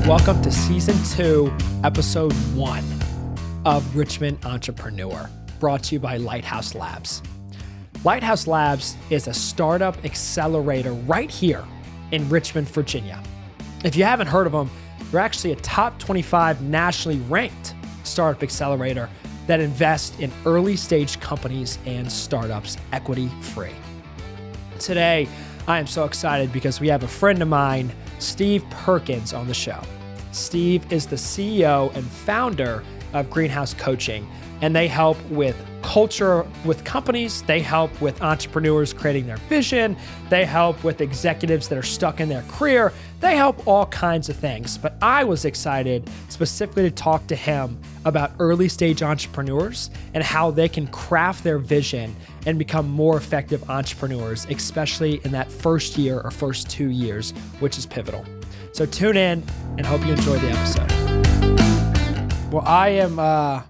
Welcome to Season 2, Episode 1 of Richmond Entrepreneur, brought to you by Lighthouse Labs. Lighthouse Labs is a startup accelerator right here in Richmond, Virginia. If you haven't heard of them, they're actually a top 25 nationally ranked startup accelerator that invests in early stage companies and startups equity free. Today, I am so excited because we have a friend of mine, Steve Perkins, on the show. Steve is the CEO and founder of Greenhouse Coaching, and they help with culture with companies. They help with entrepreneurs creating their vision. They help with executives that are stuck in their career. They help all kinds of things. But I was excited specifically to talk to him about early stage entrepreneurs and how they can craft their vision and become more effective entrepreneurs, especially in that first year or first 2 years, which is pivotal. So tune in and hope you enjoy the episode. Well, I am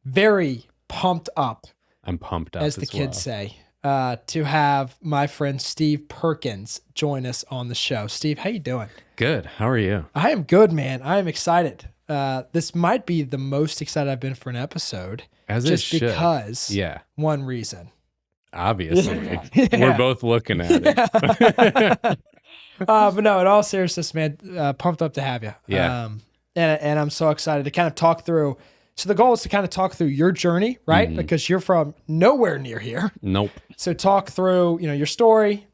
very pumped up. I'm pumped up, as the kids say, to have my friend Steve Perkins join us on the show. Steve, how you doing? Good. How are you? I am good, man. I am excited. This might be the most excited I've been for an episode. As just it should. Because one reason. Obviously. Yeah. We're both looking at it. But no, in all seriousness, man, pumped up to have you. Yeah. And I'm so excited to kind of talk through. So the goal is to kind of talk through your journey, right? Mm-hmm. Because you're from nowhere near here. Nope. So talk through, your story,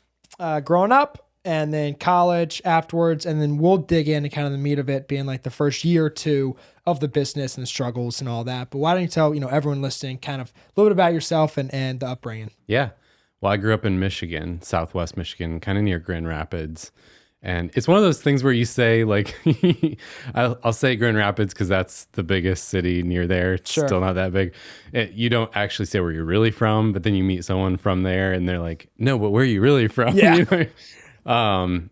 growing up, and then college afterwards, and then we'll dig into kind of the meat of it being like the first year or two of the business and the struggles and all that. But why don't you tell, everyone listening kind of a little bit about yourself and the upbringing? Yeah. Well, I grew up in Michigan, Southwest Michigan, kind of near Grand Rapids. And it's one of those things where you say, like, I'll say Grand Rapids because that's the biggest city near there. It's still not that big. You don't actually say where you're really from, but then you meet someone from there and they're like, no, but where are you really from? Yeah.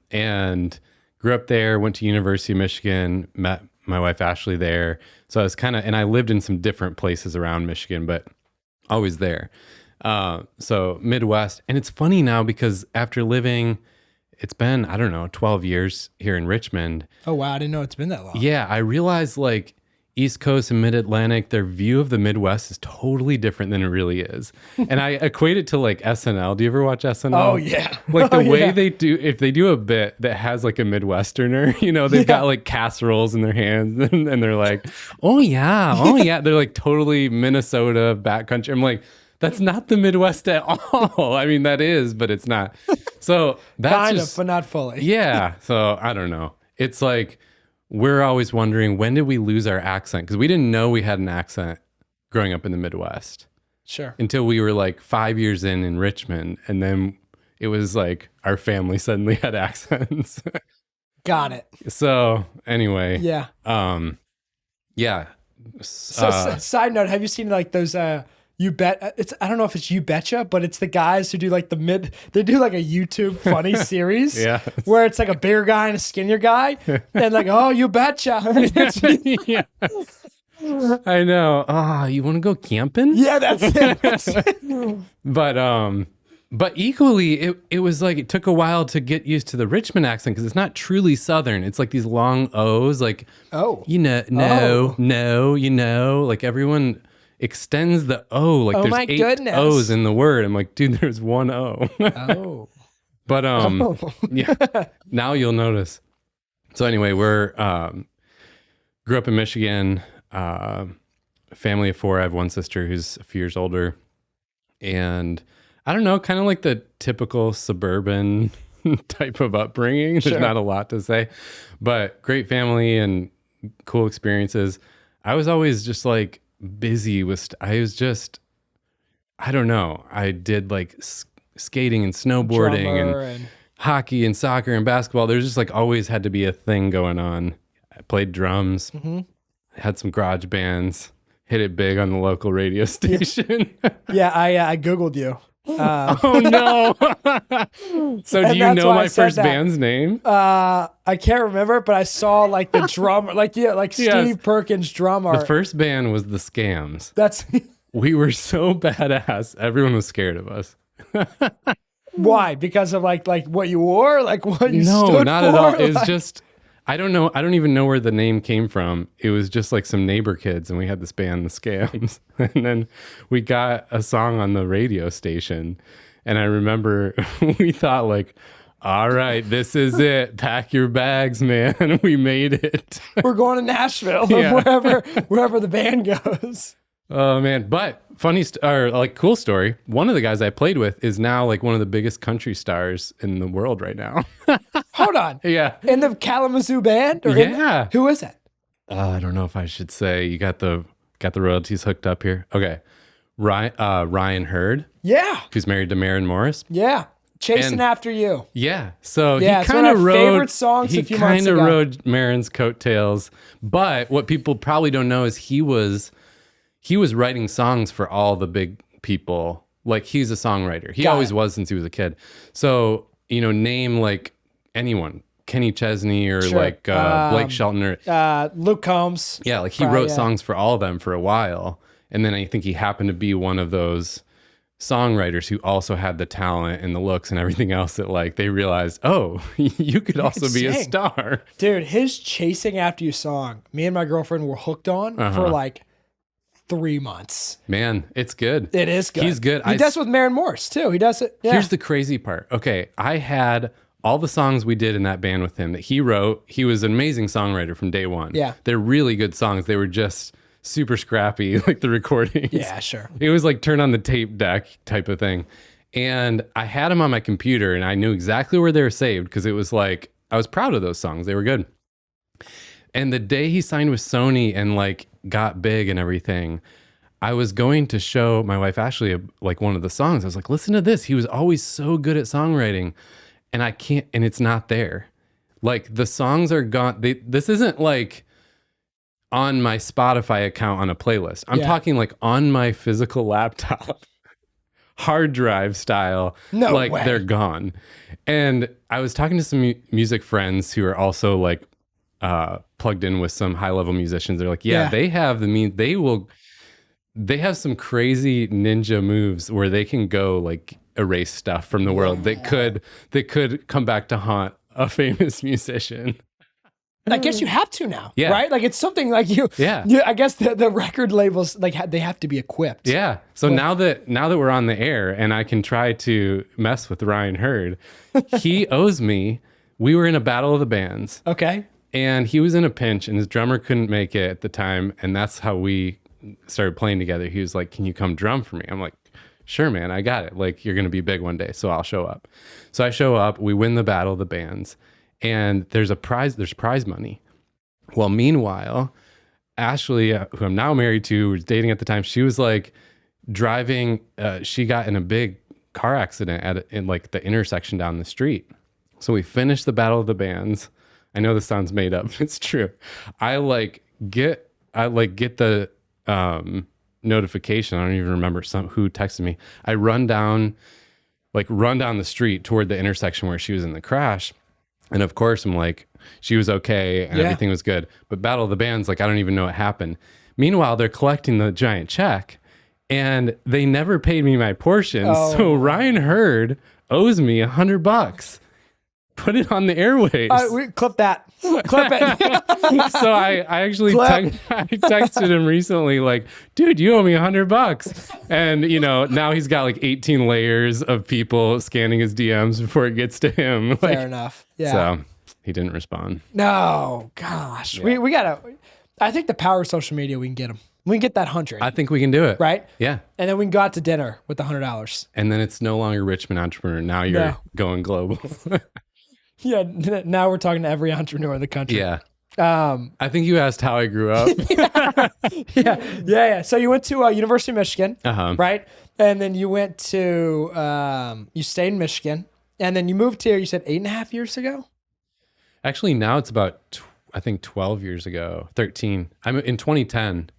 And grew up there, went to University of Michigan, met my wife Ashley there. So I was and I lived in some different places around Michigan, but always there. So Midwest. And it's funny now because after living, it's been, 12 years here in Richmond. Oh, wow. I didn't know it's been that long. Yeah. I realized like East Coast and Mid-Atlantic, their view of the Midwest is totally different than it really is. And I equate it to like SNL. Do you ever watch SNL? Oh, yeah. Like the way they do, if they do a bit that has like a Midwesterner, they've got like casseroles in their hands and they're like, oh yeah. They're like totally Minnesota backcountry. I'm like, that's not the Midwest at all. I mean, that is, but it's not. So that's kind of, but not fully. Yeah. So I don't know. It's like, we're always wondering, when did we lose our accent? Because we didn't know we had an accent growing up in the Midwest. Sure. Until we were like 5 years in Richmond. And then it was like our family suddenly had accents. Got it. So anyway. Yeah. Yeah. So side note, have you seen like those, I don't know if it's You Betcha, but it's the guys who do like they do like a YouTube funny series where it's like a bigger guy and a skinnier guy and like, oh, you betcha. Yeah. I know. You want to go camping? Yeah, that's it. But equally, it was like, it took a while to get used to the Richmond accent because it's not truly Southern. It's like these long O's, like, like everyone extends the O, like there's 8 O's in the word. I'm like, dude, there's one O. Oh. But yeah, now you'll notice. So anyway, we're grew up in Michigan, family of 4. I have one sister who's a few years older. And I don't know, kind of like the typical suburban type of upbringing. There's not a lot to say, but great family and cool experiences. I was always just like busy with I don't know, I did like skating and snowboarding and hockey and soccer and basketball. There's just like always had to be a thing going on. I played drums, had some garage bands, hit it big on the local radio station. Yeah, I Googled you. Oh no. So do you know my first band's name? I can't remember, but I saw like the drummer, Steve Perkins drummer. The first band was the Scams. That's we were so badass. Everyone was scared of us. Why? Because of like what you wore, like what you stood for? No, not at all. It's just I don't know. I don't even know where the name came from. It was just like some neighbor kids, and we had this band, the Scams. And then we got a song on the radio station. And I remember we thought like, all right, this is it. Pack your bags, man. We made it. We're going to Nashville, wherever the band goes. Oh man. But cool story. One of the guys I played with is now like one of the biggest country stars in the world right now. Hold on. Yeah. In the Kalamazoo band? Who is it? I don't know if I should say. You got the royalties hooked up here. Okay. Ryan Hurd. Yeah. Who's married to Maren Morris. Yeah. Chasing After You. Yeah. So yeah, he kind of favorite songs he a few months ago. kind of rode Maren's coattails. But what people probably don't know is he was writing songs for all the big people. Like he's a songwriter. He always was since he was a kid. So, name like anyone. Kenny Chesney or Blake Shelton or Luke Combs. Yeah, like he wrote songs for all of them for a while. And then I think he happened to be one of those songwriters who also had the talent and the looks and everything else that like they realized, oh, you could also be a star. Dude, his Chasing After You song, me and my girlfriend were hooked on for like 3 months. Man, it's good. It is good. He's good. He does with Maren Morris too. He does it. Yeah. Here's the crazy part. Okay, I had all the songs we did in that band with him that he wrote. He was an amazing songwriter from day one. Yeah. They're really good songs. They were just super scrappy, like the recordings. Yeah, sure. It was like turn on the tape deck type of thing. And I had them on my computer and I knew exactly where they were saved because it was like, I was proud of those songs. They were good. And the day he signed with Sony and like got big and everything, I was going to show my wife Ashley like one of the songs. I was like, listen to this. He was always so good at songwriting and I can't, and it's not there. Like the songs are gone. This isn't like on my Spotify account on a playlist. I'm talking like on my physical laptop, hard drive style. No like way. They're gone. And I was talking to some music friends who are also like plugged in with some high level musicians. They're like, they have they have some crazy ninja moves where they can go like erase stuff from the world that could come back to haunt a famous musician. I guess you have to now, yeah. right? Like it's something like I guess the record labels like they have to be equipped. Yeah. So now that we're on the air and I can try to mess with Ryan Hurd, he owes me. We were in a battle of the bands. Okay. And he was in a pinch and his drummer couldn't make it at the time. And that's how we started playing together. He was like, "Can you come drum for me?" I'm like, "Sure, man, I got it. Like, you're going to be big one day, so I'll show up." So I show up, we win the battle of the bands, and there's prize money. Well, meanwhile, Ashley, who I'm now married to, was dating at the time, she was like driving, she got in a big car accident in like the intersection down the street. So we finished the battle of the bands. I know this sounds made up, it's true. I get the notification. I don't even remember who texted me. I run down the street toward the intersection where she was in the crash. And of course I'm like, she was okay and everything was good. But Battle of the Bands, like, I don't even know what happened. Meanwhile, they're collecting the giant check and they never paid me my portion. Oh. So Ryan Hurd owes me $100. Put it on the airwaves. We clip that. Clip it. So I actually I texted him recently, like, dude, you owe me $100. And now he's got like 18 layers of people scanning his DMs before it gets to him. Fair enough. Yeah. So he didn't respond. No, gosh. Yeah. We gotta, I think the power of social media, we can get him. We can get that 100. I think we can do it. Right? Yeah. And then we can go out to dinner with the $100. And then it's no longer Richmond Entrepreneur. Now you're going global. Yeah, now we're talking to every entrepreneur in the country. Yeah. I think you asked how I grew up. Yeah. So you went to University of Michigan, right? And then you went to, you stayed in Michigan, and then you moved here, you said 8.5 years ago? Actually, now it's about, I think 12 years ago, 13. I'm in 2010,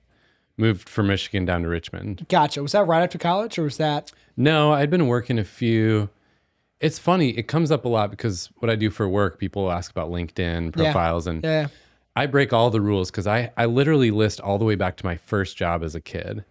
moved from Michigan down to Richmond. Gotcha. Was that right after college, or was that? No, I'd been working it's funny, it comes up a lot because what I do for work, people ask about LinkedIn profiles, and I break all the rules because I literally list all the way back to my first job as a kid.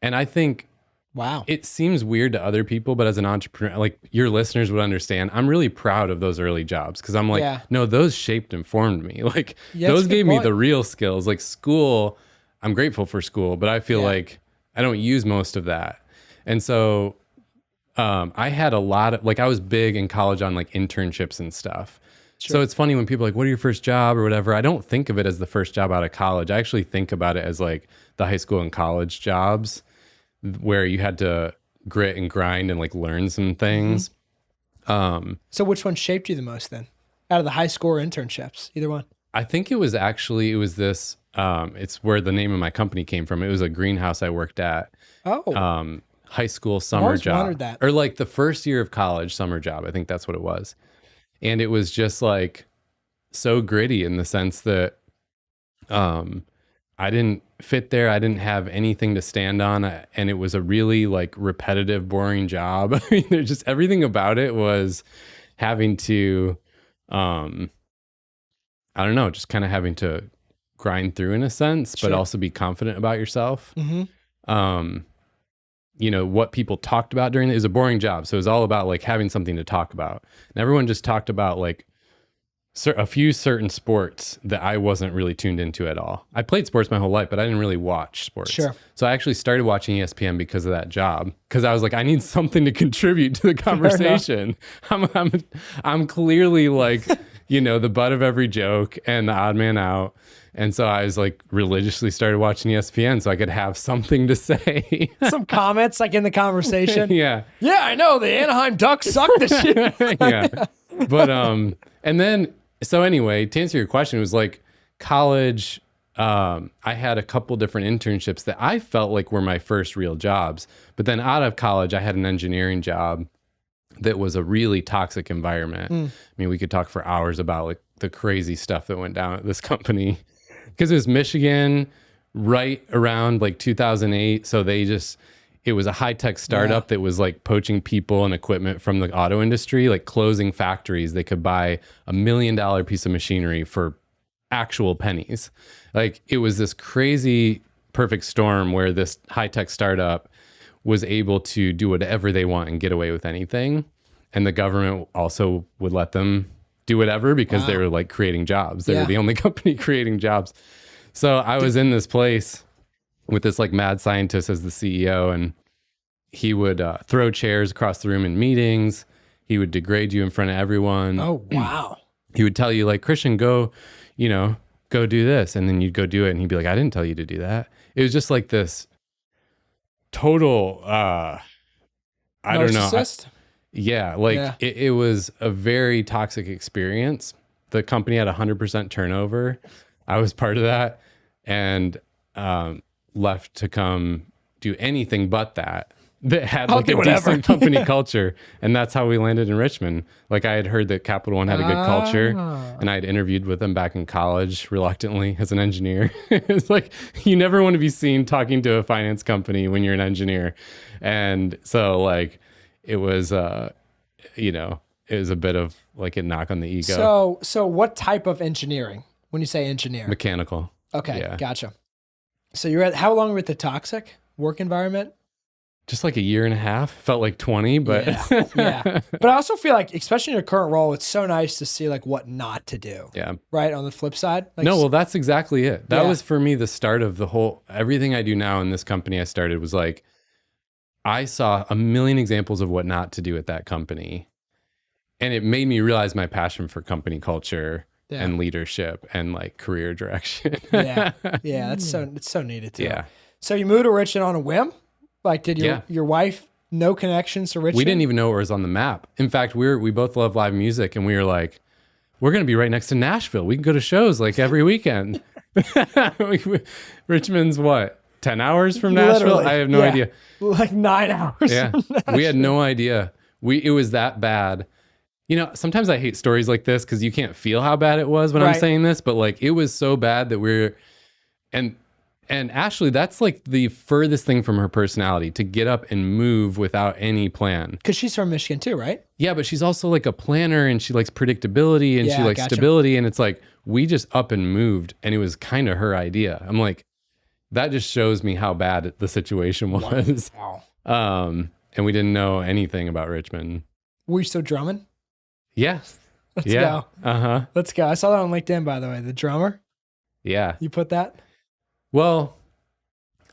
And I think Wow. it seems weird to other people, but as an entrepreneur, like your listeners would understand, I'm really proud of those early jobs because I'm like, Yeah. no, those shaped and formed me. Like Yeah, that's those a good gave me point. the real skills. Like school, I'm grateful for school, but I feel Yeah. like I don't use most of that. And so I had a lot of, like I was big in college on like internships and stuff. So it's funny when people are like, what are your first job or whatever? I don't think of it as the first job out of college. I actually think about it as like the high school and college jobs where you had to grit and grind and like learn some things. So which one shaped you the most then? Out of the high school or internships? Either one. I think it was this, it's where the name of my company came from. It was a greenhouse I worked at. Oh. High school summer always job. wondered that. Or like the first year of college summer job. I think that's what it was. And it was just like so gritty in the sense that I didn't fit there. I didn't have anything to stand on. And it was a really like repetitive, boring job. I mean, there's just everything about it was having to, I don't know, just kind of having to grind through in a sense, but also be confident about yourself. You know, what people talked about during it was a boring job. So it was all about like having something to talk about. And everyone just talked about like a few certain sports that I wasn't really tuned into at all. I played sports my whole life, but I didn't really watch sports. Sure. So I actually started watching ESPN because of that job. Because I was like, I need something to contribute to the conversation. I'm clearly like, you know, the butt of every joke and the odd man out. And so I was like religiously started watching ESPN so I could have something to say. Some comments like in the conversation. Yeah. Yeah, I know. The Anaheim Ducks suck this year. Yeah. But, and then, so anyway, to answer your question, it was like college. I had a couple different internships that I felt like were my first real jobs. But then out of college, I had an engineering job that was a really toxic environment. I mean, we could talk for hours about like the crazy stuff that went down at this company because it was Michigan right around like 2008. So it was a high-tech startup that was like poaching people and equipment from the auto industry, like closing factories. They could buy $1 million piece of machinery for actual pennies. Like it was this crazy perfect storm where this high-tech startup was able to do whatever they want and get away with anything. And the government also would let them do whatever because they were like creating jobs. They were the only company creating jobs. So I was in this place with this like mad scientist as the CEO, and he would throw chairs across the room in meetings. He would degrade you in front of everyone. Oh, wow. He would tell you like, Christian, go do this. And then you'd go do it. And he'd be like, I didn't tell you to do that. It was just like this total, I don't know. It was a very toxic experience. The company had 100% turnover. I was part of that and left to come do anything but that had like a decent company culture. And that's how we landed in Richmond. Like I had heard that Capital One had a good culture and I had interviewed with them back in college reluctantly as an engineer. It's like, you never want to be seen talking to a finance company when you're an engineer. And so like, it was, it was a bit of like a knock on the ego. So what type of engineering when you say engineer? Mechanical. Okay. Yeah. Gotcha. So how long were you at the toxic work environment? Just like a year and a half. Felt like 20, but yeah. But I also feel like, especially in your current role, it's so nice to see like what not to do. Yeah. Right. On the flip side. Like, no, well, that's exactly it. That was for me the start of the whole, everything I do now in this company I started was like, I saw a million examples of what not to do at that company. And it made me realize my passion for company culture and leadership and like career direction. Yeah. It's so needed too. Yeah. So you moved to Richmond on a whim? Like, did your wife no connections to Richmond? We didn't even know it was on the map. In fact, we both love live music, and we were like, we're going to be right next to Nashville. We can go to shows like every weekend. Richmond's what, 10 hours from Nashville? Literally, I have no idea. Like 9 hours. Yeah, we had no idea. It was that bad. You know, sometimes I hate stories like this because you can't feel how bad it was when I'm saying this, but like it was so bad that and Ashley, that's like the furthest thing from her personality, to get up and move without any plan. Because she's from Michigan too, right? Yeah, but she's also like a planner and she likes predictability and she likes stability. And it's like, we just up and moved and it was kind of her idea. I'm like, that just shows me how bad the situation was. Wow. And we didn't know anything about Richmond. Were you still drumming? Yeah. Let's go. Uh-huh. Let's go. I saw that on LinkedIn, by the way. The drummer. Yeah. You put that? Well,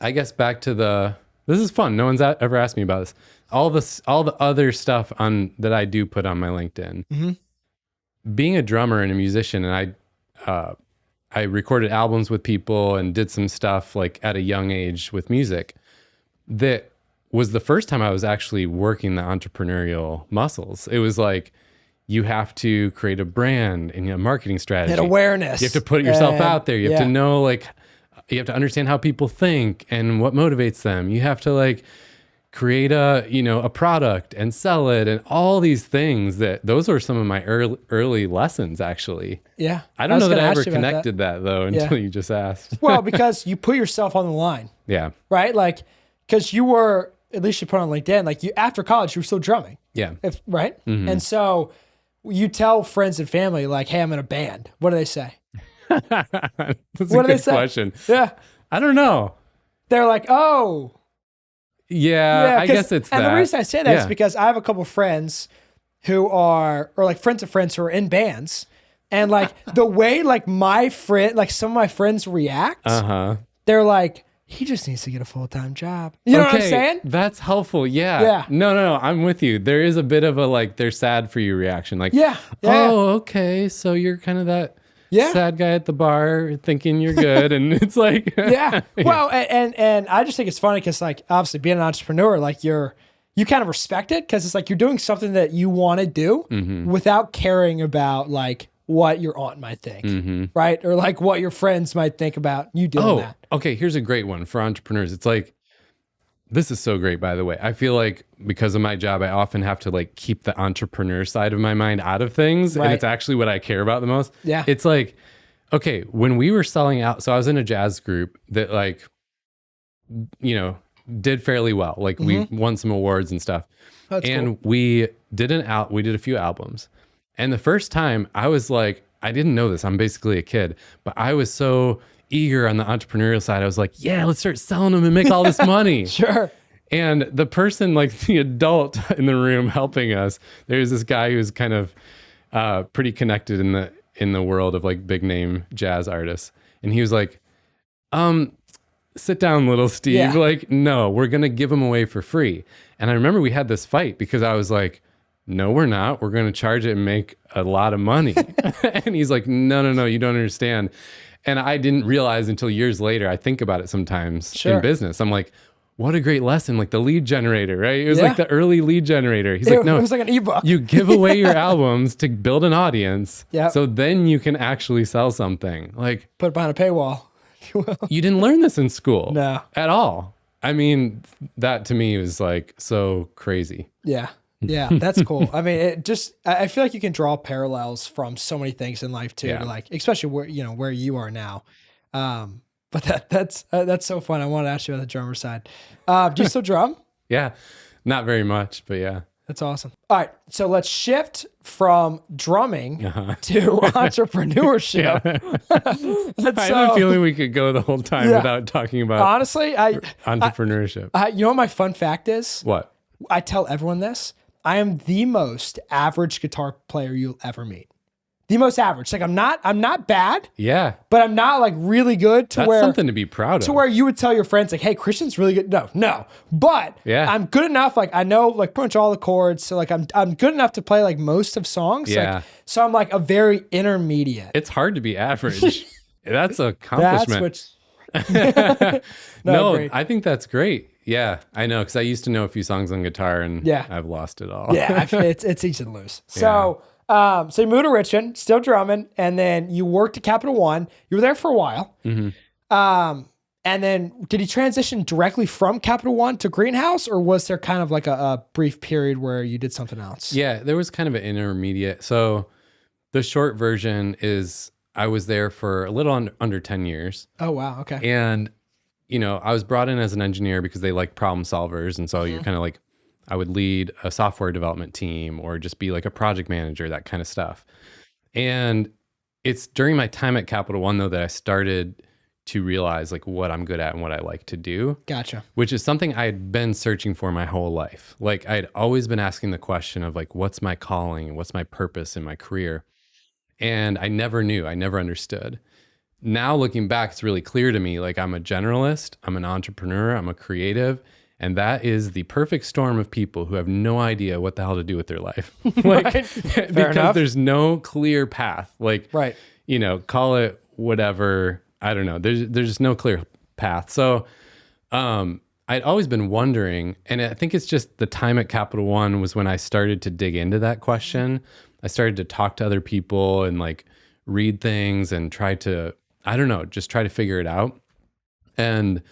I guess back to this is fun. No one's ever asked me about this. All the other stuff that I do put on my LinkedIn. Mm-hmm. Being a drummer and a musician, and I recorded albums with people and did some stuff like at a young age with music. That was the first time I was actually working the entrepreneurial muscles. It was like, you have to create a brand and a marketing strategy. And awareness. You have to put yourself out there. You have to know, like, you have to understand how people think and what motivates them. You have to like create a product and sell it and all these things. Those are some of my early lessons, actually. Yeah. I don't know that I ever connected that though until you just asked. Well, because you put yourself on the line. Yeah. Right? Like, because you were, at least you put on LinkedIn, like after college, you were still drumming. Yeah. Right? Mm-hmm. And so you tell friends and family, like, hey, I'm in a band. What do they say? That's what a good question. Yeah. I don't know. They're like, oh. Yeah, I guess it's that. And the reason I say that is because I have a couple of friends who are, or like friends of friends who are in bands. And like the way like my friend, like some of my friends react, they're like, he just needs to get a full-time job. You know what I'm saying? That's helpful. Yeah. Yeah. No, I'm with you. There is a bit of a like, they're sad for you reaction. Like, okay. So you're kind of that sad guy at the bar thinking you're good. And it's like, Well, and I just think it's funny because like, obviously being an entrepreneur, like you kind of respect it because it's like, you're doing something that you want to do without caring about like what your aunt might think, right? Or like what your friends might think about you doing that. Okay. Here's a great one for entrepreneurs. It's like, this is so great, by the way. I feel like because of my job, I often have to like keep the entrepreneur side of my mind out of things. Right. And it's actually what I care about the most. Yeah. It's like, okay, when we were selling out, so I was in a jazz group that like, did fairly well. Like we won some awards and stuff. That's and cool. we did a few albums. And the first time I was like, I didn't know this. I'm basically a kid, but I was so eager on the entrepreneurial side. I was like, yeah, let's start selling them and make all this money. Sure. And the person, like the adult in the room helping us, there's this guy who's kind of pretty connected in the world of like big name jazz artists. And he was like, sit down, little Steve. Yeah. Like, no, we're going to give them away for free. And I remember we had this fight because I was like, no, we're not. We're going to charge it and make a lot of money. And he's like, no, you don't understand. And I didn't realize until years later, I think about it sometimes in business. I'm like, what a great lesson. Like the lead generator, right? It was like the early lead generator. He's like, no, it was like an ebook. You give away your albums to build an audience. Yep. So then you can actually sell something. Like put it behind a paywall. You didn't learn this in school. No. At all. I mean, that to me was like so crazy. Yeah. Yeah, that's cool. I mean, I feel like you can draw parallels from so many things in life too, to like, especially where you are now. But that's so fun. I wanted to ask you about the drummer side. Do you still drum? Yeah, not very much, but yeah. That's awesome. All right, so let's shift from drumming to entrepreneurship. I have a feeling we could go the whole time without talking about honestly, entrepreneurship. You know what my fun fact is? What? I tell everyone this. I am the most average guitar player you'll ever meet. The most average. Like I'm not bad. Yeah. But I'm not like really good to That's something to be proud of. To where you would tell your friends like, hey, Christian's really good. No. But I'm good enough. Like I know like pretty much all the chords. So like I'm good enough to play like most of songs. Yeah. Like, so I'm like a very intermediate. It's hard to be average. That's an accomplishment. No, I think that's great. Yeah, I know, because I used to know a few songs on guitar, and I've lost it all. Yeah, it's easy to lose. So, so you moved to Richmond, still drumming, and then you worked at Capital One. You were there for a while. Mm-hmm. And then did you transition directly from Capital One to Greenhouse, or was there kind of like a brief period where you did something else? Yeah, there was kind of an intermediate. So the short version is I was there for a little under 10 years. Oh, wow. Okay. And I was brought in as an engineer because they like problem solvers. And so you're kind of like, I would lead a software development team or just be like a project manager, that kind of stuff. And it's during my time at Capital One, though, that I started to realize like what I'm good at and what I like to do. Gotcha. Which is something I had been searching for my whole life. Like I'd always been asking the question of like, what's my calling? What's my purpose in my career? And I never knew, I never understood. Now looking back, it's really clear to me, like I'm a generalist, I'm an entrepreneur, I'm a creative, and that is the perfect storm of people who have no idea what the hell to do with their life. Like, because there's no clear path. Like, you know, call it whatever. I don't know. There's just no clear path. So I'd always been wondering, and I think it's just the time at Capital One was when I started to dig into that question. I started to talk to other people and like read things and try to, I don't know, just try to figure it out. And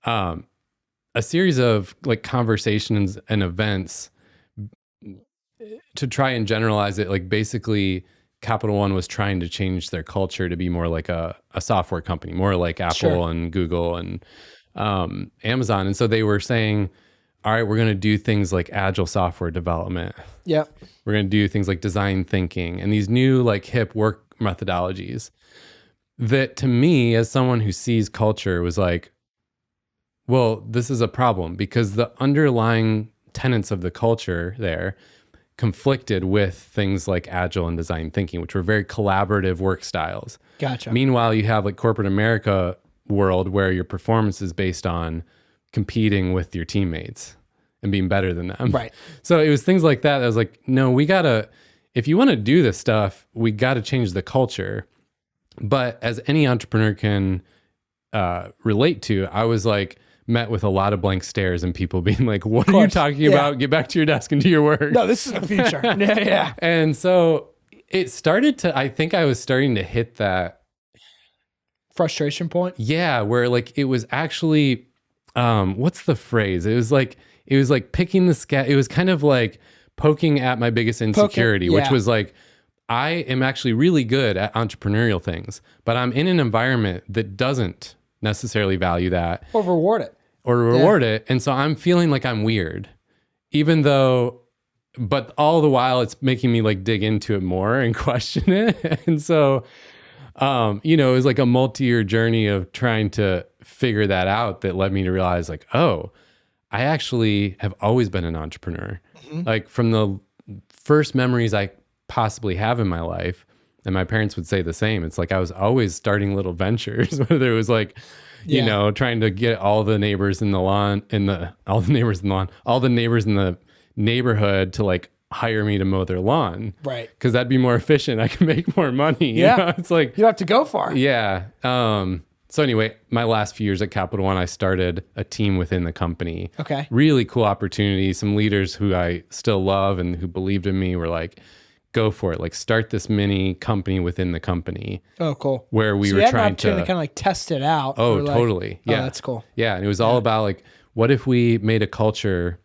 a series of like conversations and events to try and generalize it, like basically Capital One was trying to change their culture to be more like a software company, more like Apple and Google and Amazon. And so they were saying, all right, we're going to do things like agile software development. We're going to do things like design thinking and these new like hip work methodologies that to me, as someone who sees culture, was like, well, this is a problem because the underlying tenets of the culture there conflicted with things like agile and design thinking, which were very collaborative work styles. Gotcha. Meanwhile, you have like corporate America world where your performance is based on competing with your teammates and being better than them. Right. So it was things like that. I was like, no, we gotta, if you want to do this stuff, we got to change the culture. But as any entrepreneur can relate to, I was like, met with a lot of blank stares and people being like, what are you talking about? Get back to your desk and do your work. No, this is the future. Yeah. And so it started to, I think I was starting to hit that frustration point. Yeah. Where like, it was actually, what's the phrase? It was like picking the scat. It was kind of like poking at my biggest insecurity, which was like, I am actually really good at entrepreneurial things, but I'm in an environment that doesn't necessarily value that or reward it. And so I'm feeling like I'm weird, even though, but all the while it's making me like dig into it more and question it. And so, you know, it was like a multi-year journey of trying to figure that out that led me to realize like, oh, I actually have always been an entrepreneur. Like from the first memories I possibly have in my life, and my parents would say the same. It's like I was always starting little ventures, whether it was like, you know, trying to get all the neighbors in the neighborhood to like hire me to mow their lawn. Right. Because that'd be more efficient. I can make more money. You know? It's like, you don't have to go far. Yeah. So anyway, my last few years at Capital One, I started a team within the company. Okay. Really cool opportunity. Some leaders who I still love and who believed in me were like, go for it. Like start this mini company within the company. Oh, cool. Where we were trying to kind of like test it out. Oh, totally. Yeah. Oh, that's cool. Yeah. And it was all about like, what if we made a culture,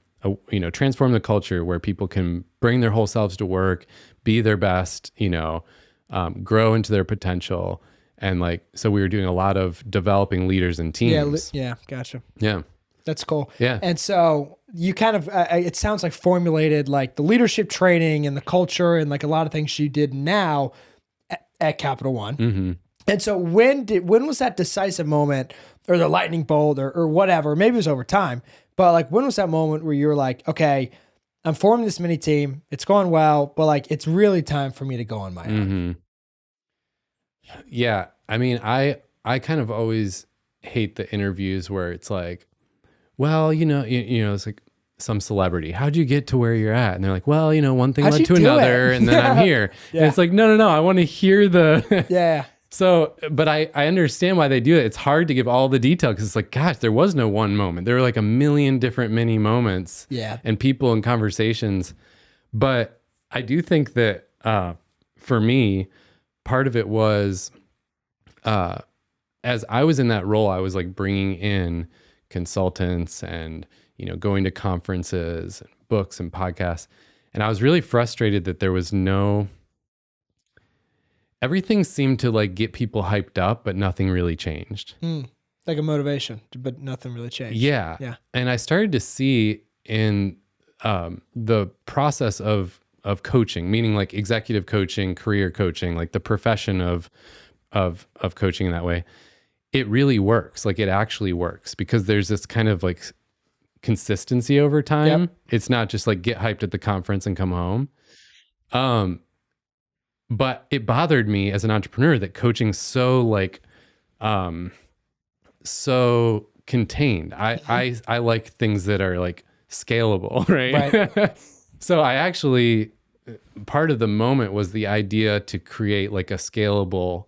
you know, transform the culture where people can bring their whole selves to work, be their best, you know, grow into their potential. And like, so we were doing a lot of developing leaders and teams. Yeah. Gotcha. Yeah. That's cool. Yeah. And so you kind of, it sounds like formulated like the leadership training and the culture and like a lot of things you did now at Capital One. Mm-hmm. And so when was that decisive moment or the lightning bolt or whatever, maybe it was over time, but like, when was that moment where you were like, okay, I'm forming this mini team. It's going well, but like, it's really time for me to go on my own. Yeah. I mean, I kind of always hate the interviews where it's like, well, you know, it's like some celebrity. How'd you get to where you're at? And they're like, well, you know, one thing led to another, and then I'm here. And it's like, no. I want to hear the. So, but I understand why they do it. It's hard to give all the detail because it's like, gosh, there was no one moment. There were like a million different mini moments. Yeah. And people and conversations. But I do think that for me, part of it was as I was in that role, I was like bringing in consultants and, you know, going to conferences and books and podcasts. And I was really frustrated that there was everything seemed to like get people hyped up, but nothing really changed. Like a motivation, but nothing really changed. Yeah. And I started to see in the process of coaching, meaning like executive coaching, career coaching, like the profession of coaching in that way, it really works. Like it actually works because there's this kind of like consistency over time. Yep. It's not just like get hyped at the conference and come home. But it bothered me as an entrepreneur that coaching's so like, so contained. I like things that are like scalable, right? So I actually, part of the moment was the idea to create like a scalable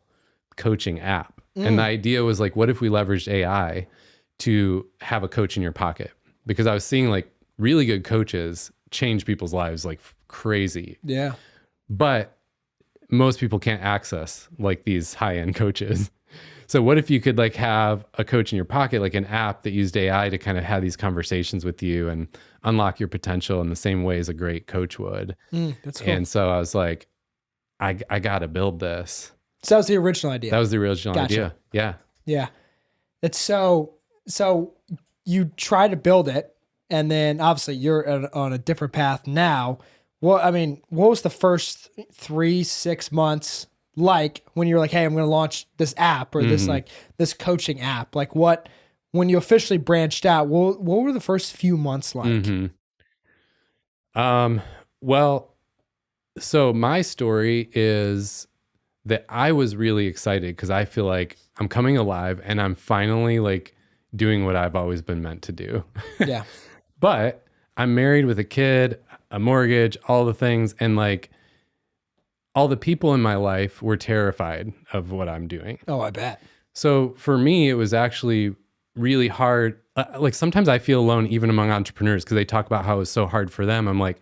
coaching app. And the idea was like, what if we leveraged AI to have a coach in your pocket? Because I was seeing like really good coaches change people's lives like crazy. Yeah. But most people can't access like these high-end coaches. So what if you could like have a coach in your pocket, like an app that used AI to kind of have these conversations with you and unlock your potential in the same way as a great coach would. That's cool. And so I was like, I got to build this. So that was the original idea. That was the original idea. Yeah. Yeah. It's so you try to build it, and then obviously you're on a different path now. Well, I mean, what was the first 3-6 months like when you were like, hey, I'm going to launch this app or this coaching app? Like when you officially branched out, what were the first few months like? Well, so my story is that I was really excited because I feel like I'm coming alive and I'm finally like doing what I've always been meant to do. Yeah. But I'm married with a kid, a mortgage, all the things. And like all the people in my life were terrified of what I'm doing. Oh, I bet. So for me, it was actually really hard. Like sometimes I feel alone even among entrepreneurs because they talk about how it was so hard for them. I'm like,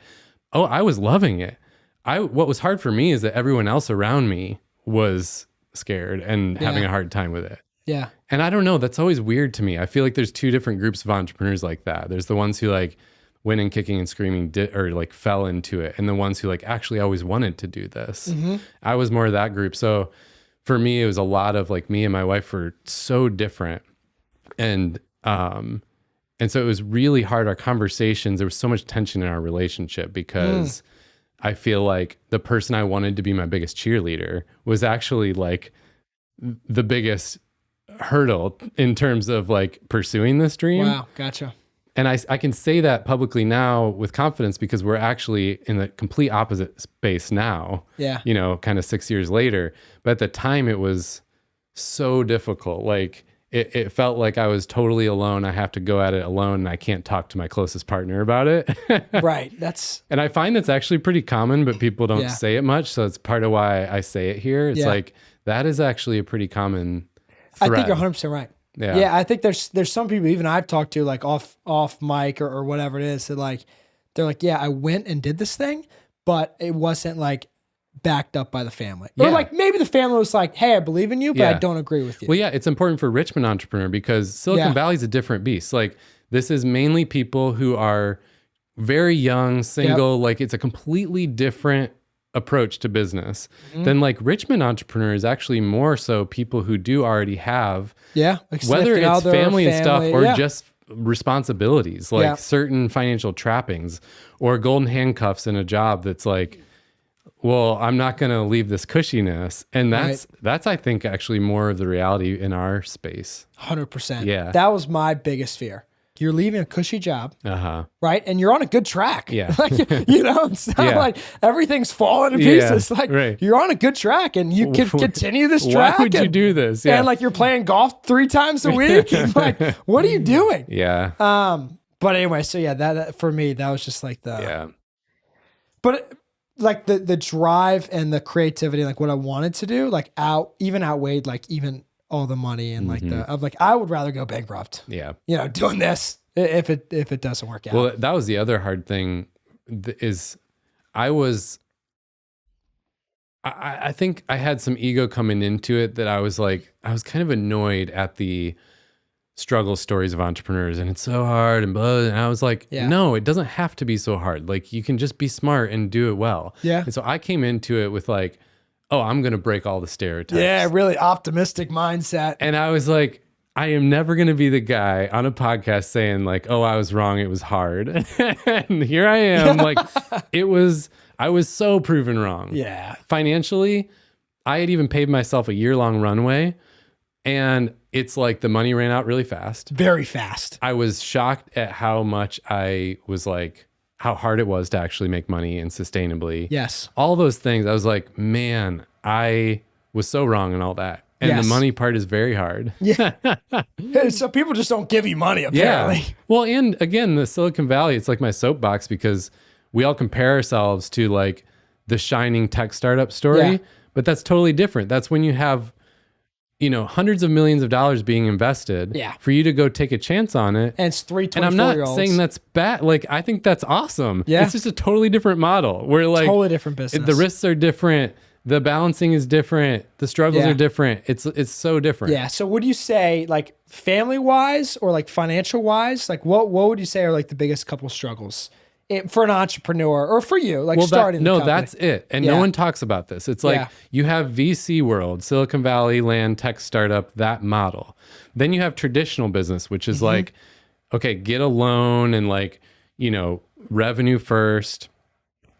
oh, I was loving it. What was hard for me is that everyone else around me was scared and having a hard time with it. Yeah. And I don't know, that's always weird to me. I feel like there's two different groups of entrepreneurs like that. There's the ones who like went in kicking and screaming or like fell into it, and the ones who like actually always wanted to do this. I was more of that group. So for me, it was a lot of like me and my wife were so different. And so it was really hard. Our conversations, there was so much tension in our relationship because I feel like the person I wanted to be my biggest cheerleader was actually like the biggest hurdle in terms of like pursuing this dream. Wow. Gotcha. And I can say that publicly now with confidence because we're actually in the complete opposite space now. Yeah. You know, kind of 6 years later. But at the time it was so difficult. Like it felt like I was totally alone. I have to go at it alone and I can't talk to my closest partner about it. Right. And I find that's actually pretty common, but people don't say it much. So it's part of why I say it here. It's like, that is actually a pretty common thread. I think you're 100% right. Yeah. I think there's some people even I've talked to like off mic or whatever it is that like, they're like, yeah, I went and did this thing, but it wasn't like backed up by the family. Or like maybe the family was like, hey, I believe in you, but I don't agree with you. Well, yeah, it's important for Richmond entrepreneur because Silicon Valley is a different beast. Like this is mainly people who are very young, single, like it's a completely different approach to business than like Richmond entrepreneur is actually more so people who do already have, whether it's family and stuff or just responsibilities, like certain financial trappings or golden handcuffs in a job that's like, well, I'm not going to leave this cushiness. And that's, I think, actually more of the reality in our space. 100%. Yeah. That was my biggest fear. You're leaving a cushy job, right? And you're on a good track. Yeah. Like, you know, it's not like everything's falling to pieces. Like you're on a good track and you can continue this track. Why would you do this? Yeah. And like you're playing golf 3 times a week. And like, what are you doing? Yeah. But anyway, so yeah, that for me, that was just like but like the drive and the creativity, like what I wanted to do, like outweighed like even all the money and like I would rather go bankrupt. Yeah. You know, doing this if it doesn't work out. Well, that was the other hard thing is I think I had some ego coming into it that I was kind of annoyed at the struggle stories of entrepreneurs and it's so hard and blah. And I was like, no, it doesn't have to be so hard. Like you can just be smart and do it well. Yeah. And so I came into it with like, oh, I'm going to break all the stereotypes. Yeah, really optimistic mindset. And I was like, I am never going to be the guy on a podcast saying like, oh, I was wrong. It was hard. And here I am. Like I was so proven wrong. Yeah. Financially, I had even paid myself a year-long runway And it's like the money ran out really fast. Very fast. I was shocked at how much I was like, how hard it was to actually make money and sustainably. Yes. All those things. I was like, man, I was so wrong in all that. And the money part is very hard. Yeah. So people just don't give you money, apparently. Yeah. Well, and again, the Silicon Valley, it's like my soapbox because we all compare ourselves to like the shining tech startup story, but that's totally different. That's when you have, hundreds of millions of dollars being invested for you to go take a chance on it. And it's 3 And I'm 24-year-olds. not saying that's bad. Like, I think that's awesome. Yeah. It's just a totally different model where like totally different business. the risks are different. The balancing is different. The struggles are different. It's so different. Yeah. So would you say like family wise or like financial wise, like what would you say are like the biggest couple struggles for an entrepreneur or for you, like starting the company? That's it. And no one talks about this. It's like you have VC world, Silicon Valley, land, tech startup, that model. Then you have traditional business, which is like, okay, get a loan and like, revenue first.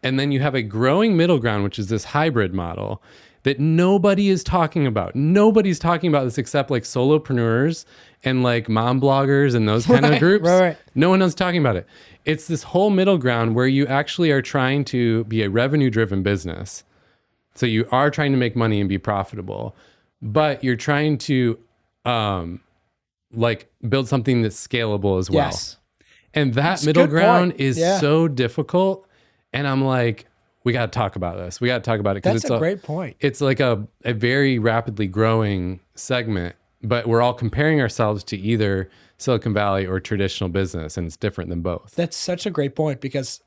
And then you have a growing middle ground, which is this hybrid model that nobody is talking about. Nobody's talking about this except like solopreneurs and like mom bloggers and those kind of groups. Right. No one else talking about it. It's this whole middle ground where you actually are trying to be a revenue driven business. So you are trying to make money and be profitable, but you're trying to like build something that's scalable as well. Yes. And that That's a middle good ground point. is so difficult. And I'm like, we got to talk about this. We got to talk about it. That's a great point. It's like a very rapidly growing segment, but we're all comparing ourselves to either Silicon Valley or traditional business, and it's different than both. That's such a great point because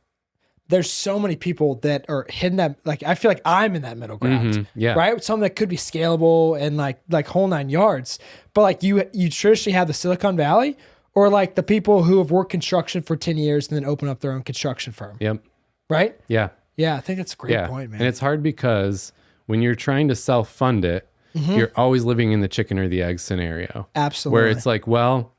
there's so many people that are hidden that, like, I feel like I'm in that middle ground, right? Something that could be scalable and like whole 9 yards. But like you traditionally have the Silicon Valley or like the people who have worked construction for 10 years and then open up their own construction firm. Yep. Right? Yeah. Yeah, I think that's a great point, man. And it's hard because when you're trying to self-fund it, you're always living in the chicken or the egg scenario. Absolutely. Where it's like, well,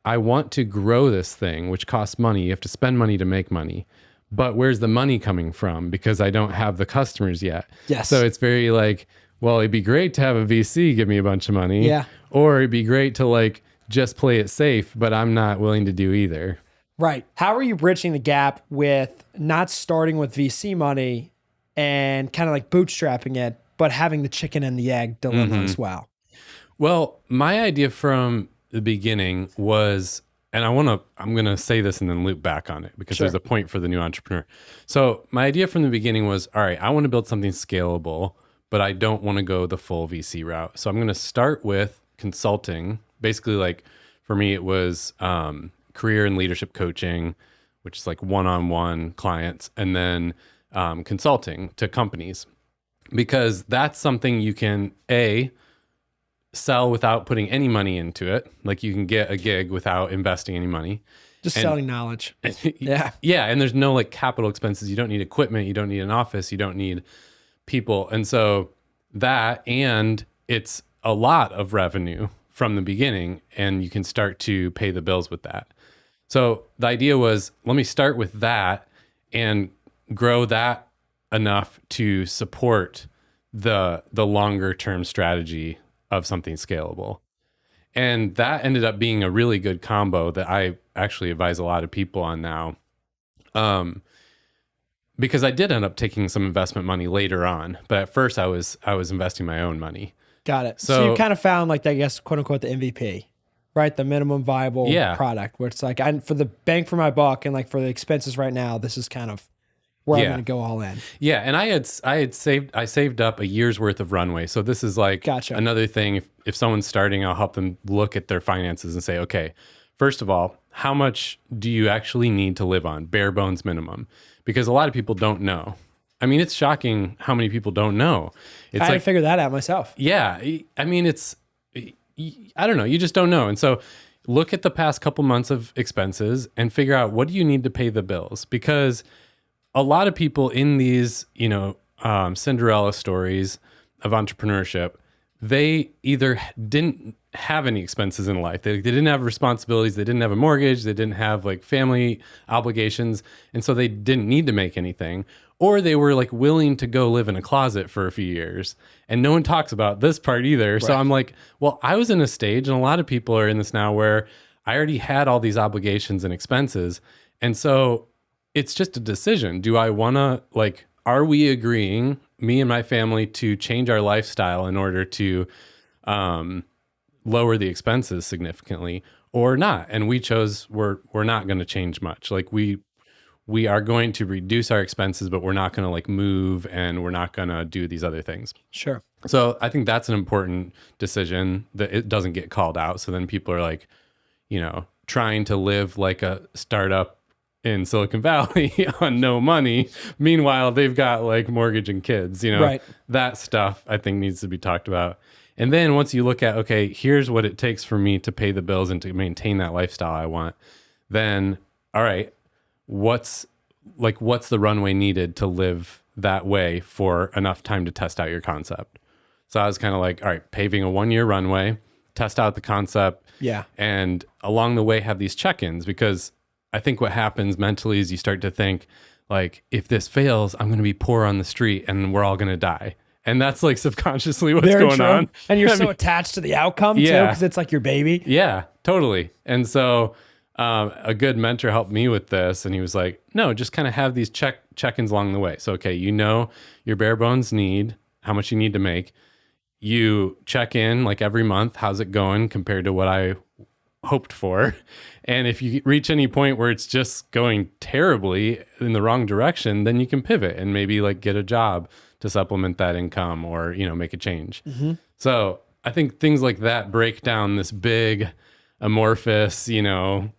I want to grow this thing, which costs money. You have to spend money to make money. But where's the money coming from? Because I don't have the customers yet. Yes. So it's very like, well, it'd be great to have a VC give me a bunch of money. Yeah. Or it'd be great to like just play it safe, but I'm not willing to do either. Right. How are you bridging the gap with not starting with VC money and kind of like bootstrapping it, but having the chicken and the egg dilemma as well? Well, my idea from the beginning was, and I'm going to say this and then loop back on it because there's a point for the new entrepreneur. So my idea from the beginning was, all right, I want to build something scalable, but I don't want to go the full VC route. So I'm going to start with consulting. Basically, like for me, it was career and leadership coaching, which is like one-on-one clients, and then consulting to companies, because that's something you can sell without putting any money into it. Like you can get a gig without investing any money. Just selling knowledge. Yeah. And there's no like capital expenses. You don't need equipment. You don't need an office. You don't need people. And so and it's a lot of revenue from the beginning, and you can start to pay the bills with that. So the idea was, let me start with that and grow that enough to support the longer term strategy of something scalable. And that ended up being a really good combo that I actually advise a lot of people on now. Because I did end up taking some investment money later on, but at first I was investing my own money. Got it. So you kind of found like, I guess, quote unquote, the MVP, right? The minimum viable product where it's like, for the bang for my buck and like for the expenses right now, this is kind of where I'm going to go all in. Yeah. And I saved up a year's worth of runway. So this is like another thing. If someone's starting, I'll help them look at their finances and say, okay, first of all, how much do you actually need to live on? Bare bones minimum. Because a lot of people don't know. I mean, it's shocking how many people don't know. I had to figure that out myself. Yeah. I mean, I don't know. You just don't know. And so look at the past couple months of expenses and figure out, what do you need to pay the bills? Because a lot of people in these, Cinderella stories of entrepreneurship, they either didn't have any expenses in life. They didn't have responsibilities. They didn't have a mortgage. They didn't have like family obligations. And so they didn't need to make anything. or they were like willing to go live in a closet for a few years. And no one talks about this part either. So I'm like, well, I was in a stage, and a lot of people are in this now, where I already had all these obligations and expenses. And so it's just a decision. Do I want to, like, are we agreeing, me and my family, to change our lifestyle in order to lower the expenses significantly, or not? And we chose we're not going to change much. Like, we are going to reduce our expenses, but we're not going to like move, and we're not going to do these other things. Sure. So I think that's an important decision, that it doesn't get called out. So then people are like, trying to live like a startup in Silicon Valley on no money. Meanwhile, they've got like mortgage and kids, Right. That stuff I think needs to be talked about. And then once you look at, okay, here's what it takes for me to pay the bills and to maintain that lifestyle I want, then, all right, what's the runway needed to live that way for enough time to test out your concept? So I was kind of like, all right, paving a 1-year runway, test out the concept. Yeah. And along the way, have these check-ins, because I think what happens mentally is you start to think like, if this fails, I'm going to be poor on the street and we're all going to die. And that's like subconsciously what's going on. And you're so attached to the outcome too, because it's like your baby. Yeah, totally. And so a good mentor helped me with this, and he was like, no, just kind of have these check-ins along the way. So, okay, your bare bones need, how much you need to make. You check in like every month, how's it going compared to what I hoped for? And if you reach any point where it's just going terribly in the wrong direction, then you can pivot and maybe like get a job to supplement that income, or, make a change. Mm-hmm. So I think things like that break down this big amorphous, thing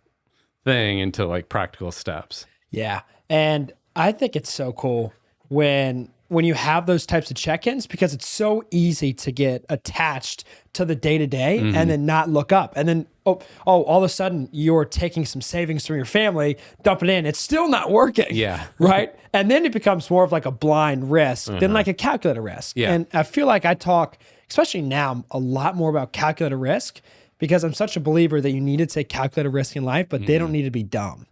into like practical steps. Yeah. And I think it's so cool when you have those types of check-ins, because it's so easy to get attached to the day-to-day and then not look up. And then, all of a sudden you're taking some savings from your family, dump it in. It's still not working. Yeah. Right. And then it becomes more of like a blind risk than like a calculated risk. Yeah. And I feel like I talk, especially now, a lot more about calculated risk, because I'm such a believer that you need to take calculated risk in life, but they don't need to be dumb.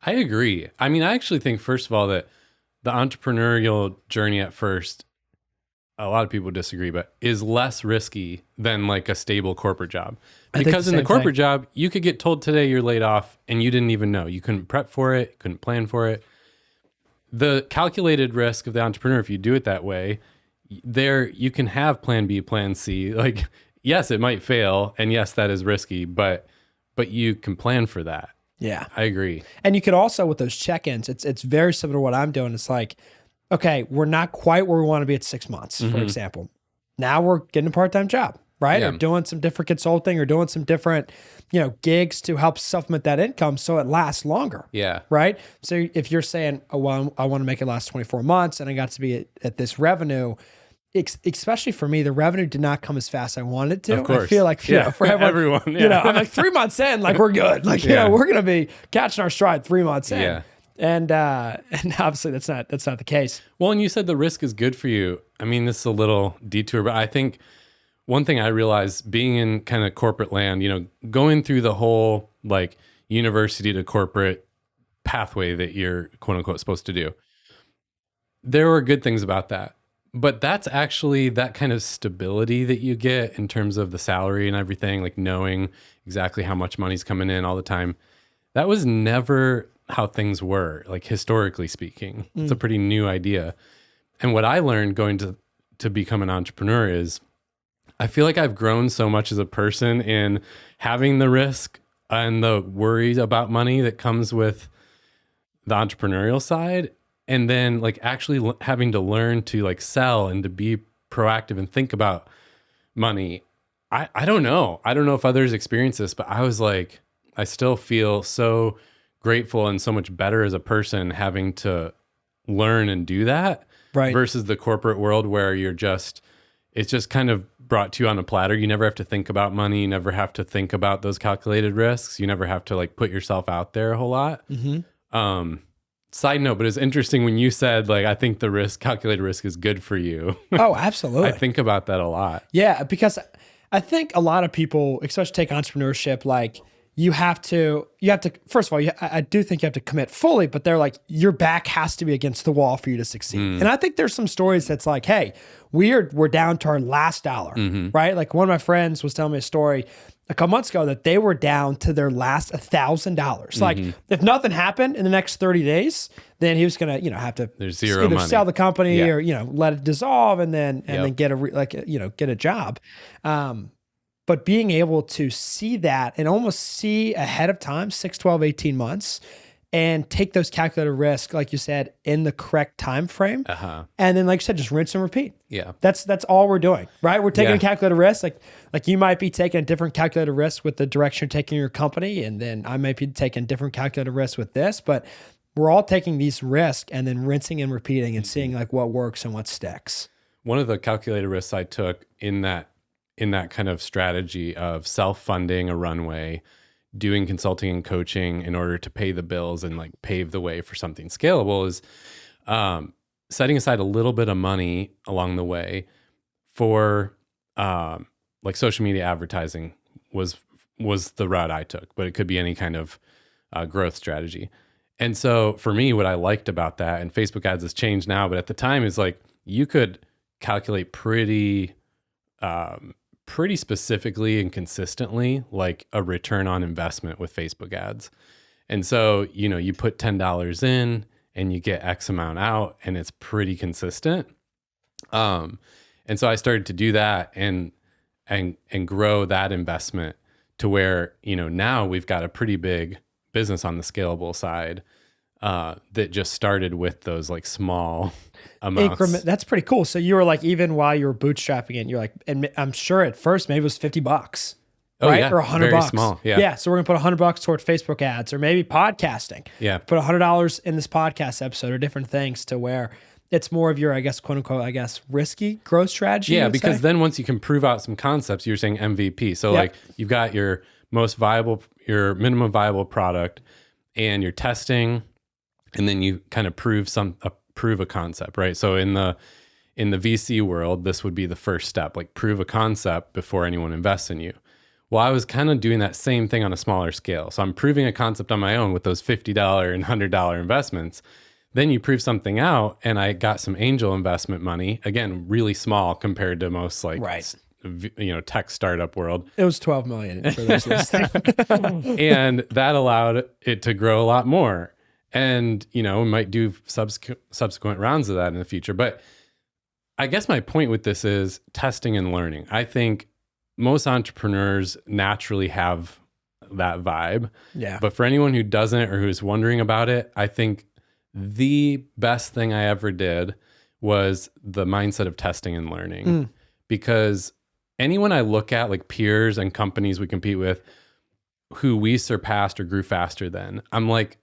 I agree. I mean, I actually think, first of all, that the entrepreneurial journey at first, a lot of people disagree, but is less risky than like a stable corporate job. Because in the corporate job, you could get told today you're laid off and you didn't even know. You couldn't prep for it, couldn't plan for it. The calculated risk of the entrepreneur, if you do it that way, there you can have plan B, plan C. Like, yes, it might fail, and yes, that is risky, but you can plan for that. Yeah. I agree. And you could also, with those check-ins, it's very similar to what I'm doing. It's like, okay, we're not quite where we want to be at 6 months, for example. Now we're getting a part-time job, right? Yeah. Or doing some different consulting, or doing some different, gigs to help supplement that income so it lasts longer. Yeah. Right? So if you're saying, oh, well, I want to make it last 24 months and I got to be at this revenue, especially for me, the revenue did not come as fast as I wanted to. Of course. I feel like, for everyone, I'm like 3 months in, like we're good. Like, we're going to be catching our stride 3 months in. Yeah. And obviously that's not the case. Well, and you said the risk is good for you. I mean, this is a little detour, but I think one thing I realized being in kind of corporate land, going through the whole like university to corporate pathway that you're quote unquote supposed to do, there were good things about that. But that's actually that kind of stability that you get in terms of the salary and everything, like knowing exactly how much money's coming in all the time. That was never how things were, like historically speaking. It's a pretty new idea. And what I learned going to become an entrepreneur is I feel like I've grown so much as a person in having the risk and the worries about money that comes with the entrepreneurial side. And then like actually having to learn to like sell and to be proactive and think about money. I don't know. I don't know if others experience this, but I was like, I still feel so grateful and so much better as a person having to learn and do that. Right. Versus the corporate world where it's just kind of brought to you on a platter. You never have to think about money. You never have to think about those calculated risks. You never have to like put yourself out there a whole lot. Side note, but it's interesting when you said, like, I think the calculated risk is good for you. Oh, absolutely. I think about that a lot. Yeah, because I think a lot of people, especially take entrepreneurship, like you have to, first of all, I do think you have to commit fully, but they're like, your back has to be against the wall for you to succeed. And I think there's some stories that's like, hey, we're down to our last dollar, right? Like one of my friends was telling me a story a couple months ago that they were down to their last $1,000. Like if nothing happened in the next 30 days, then he was going to, have to There's zero either money. sell the company or, let it dissolve and then get a job. But being able to see that and almost see ahead of time, 6, 12, 18 months, and take those calculated risks, like you said, in the correct time frame. And then, like you said, just rinse and repeat. Yeah. That's all we're doing, right? We're taking a calculated risk. Like you might be taking a different calculated risk with the direction you're taking your company, and then I might be taking different calculated risks with this, but we're all taking these risks and then rinsing and repeating and seeing like what works and what sticks. One of the calculated risks I took in that kind of strategy of self-funding a runway, doing consulting and coaching in order to pay the bills and like pave the way for something scalable is setting aside a little bit of money along the way for like social media advertising was the route I took, but it could be any kind of growth strategy. And so for me, what I liked about that, and Facebook ads has changed now, but at the time is like you could calculate pretty specifically and consistently like a return on investment with Facebook ads. And so, you put $10 in and you get X amount out and it's pretty consistent. And so I started to do that and grow that investment to where, now we've got a pretty big business on the scalable side that just started with those like small amounts. That's pretty cool. So you were like, even while you were bootstrapping it, you're like, and I'm sure at first maybe it was $50, right? Oh, yeah. Or $100. Very small. Yeah. Yeah. So we're gonna put $100 toward Facebook ads, or maybe podcasting. Yeah. Put $100 in this podcast episode, or different things to where it's more of your, I guess, quote unquote, risky growth strategy. Yeah. Because then once you can prove out some concepts, you're saying MVP. So like you've got your minimum viable product and you're testing, and then you kind of prove a concept, right? So in the VC world, this would be the first step, like prove a concept before anyone invests in you. Well, I was kind of doing that same thing on a smaller scale. So I'm proving a concept on my own with those $50 and $100 investments. Then you prove something out, and I got some angel investment money, again, really small compared to most tech startup world. It was 12 million for those listening. And that allowed it to grow a lot more. And, we might do subsequent rounds of that in the future. But I guess my point with this is testing and learning. I think most entrepreneurs naturally have that vibe. Yeah. But for anyone who doesn't or who's wondering about it, I think the best thing I ever did was the mindset of testing and learning. Because anyone I look at, like peers and companies we compete with, who we surpassed or grew faster than, I'm like,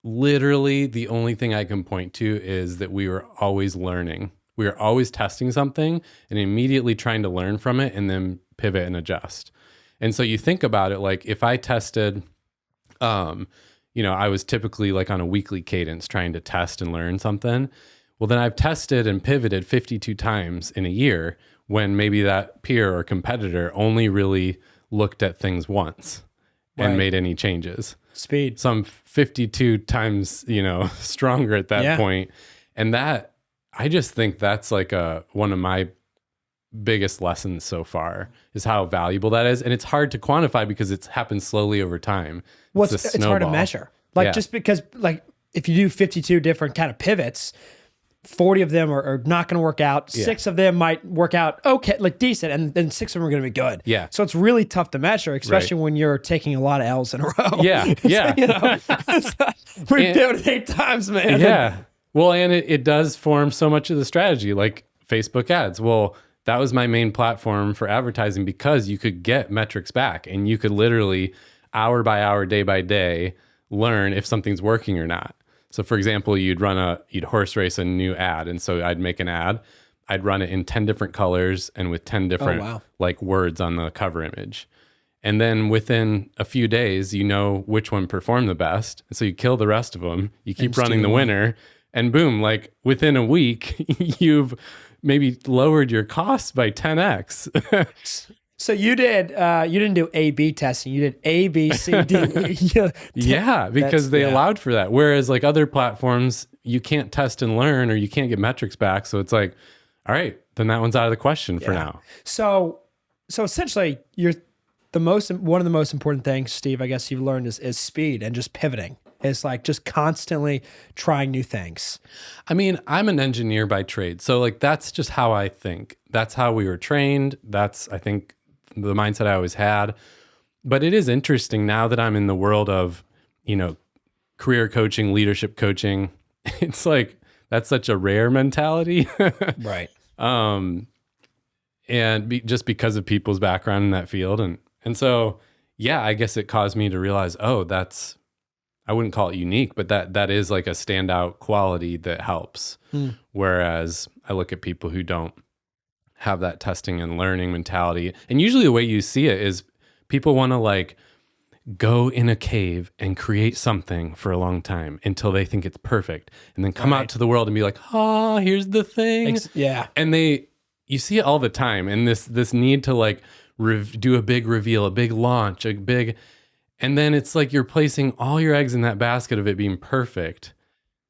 literally the only thing I can point to is that we were always learning. We were always testing something and immediately trying to learn from it and then pivot and adjust. And so you think about it, like if I tested, I was typically like on a weekly cadence trying to test and learn something. Well, then I've tested and pivoted 52 times in a year when maybe that peer or competitor only really looked at things once and made any changes. Speed. So I'm 52 times, stronger at that point. And that, I just think that's like one of my biggest lessons so far is how valuable that is. And it's hard to quantify because it's happened slowly over time. It's hard to measure. Just because if you do 52 different kind of pivots, 40 of them are not going to work out. 6 of them might work out okay, like decent, and then 6 of them are going to be good. Yeah. So it's really tough to measure, especially when you're taking a lot of L's in a row. Yeah. Yeah. We're doing it 8 times, man. Yeah. Well, and it does form so much of the strategy, like Facebook ads. Well, that was my main platform for advertising because you could get metrics back and you could literally hour by hour, day by day, learn if something's working or not. So for example, you'd horse race a new ad. And so I'd make an ad, I'd run it in 10 different colors and with 10 different like words on the cover image. And then within a few days, you know which one performed the best. And so you kill the rest of them, you keep running the winner, and boom, like within a week, you've maybe lowered your costs by 10x. So you didn't do A/B testing. You did A, B, C, D. Yeah, because they allowed for that. Whereas like other platforms, you can't test and learn or you can't get metrics back. So it's like, all right, then that one's out of the question for now. So essentially one of the most important things, Steve, I guess you've learned is speed and just pivoting. It's like just constantly trying new things. I mean, I'm an engineer by trade. So like that's just how I think. That's how we were trained. That's, I think, the mindset I always had. But it is interesting now that I'm in the world of, career coaching, leadership coaching. It's like that's such a rare mentality. Right. Just because of people's background in that field. And so, yeah, I guess it caused me to realize, I wouldn't call it unique, but that is like a standout quality that helps. Whereas I look at people who don't have that testing and learning mentality. And usually the way you see it is people want to like go in a cave and create something for a long time until they think it's perfect. And then come out to the world and be like, here's the thing. Yeah. And you see it all the time. And this need to like do a big reveal, a big launch, and then it's like you're placing all your eggs in that basket of it being perfect.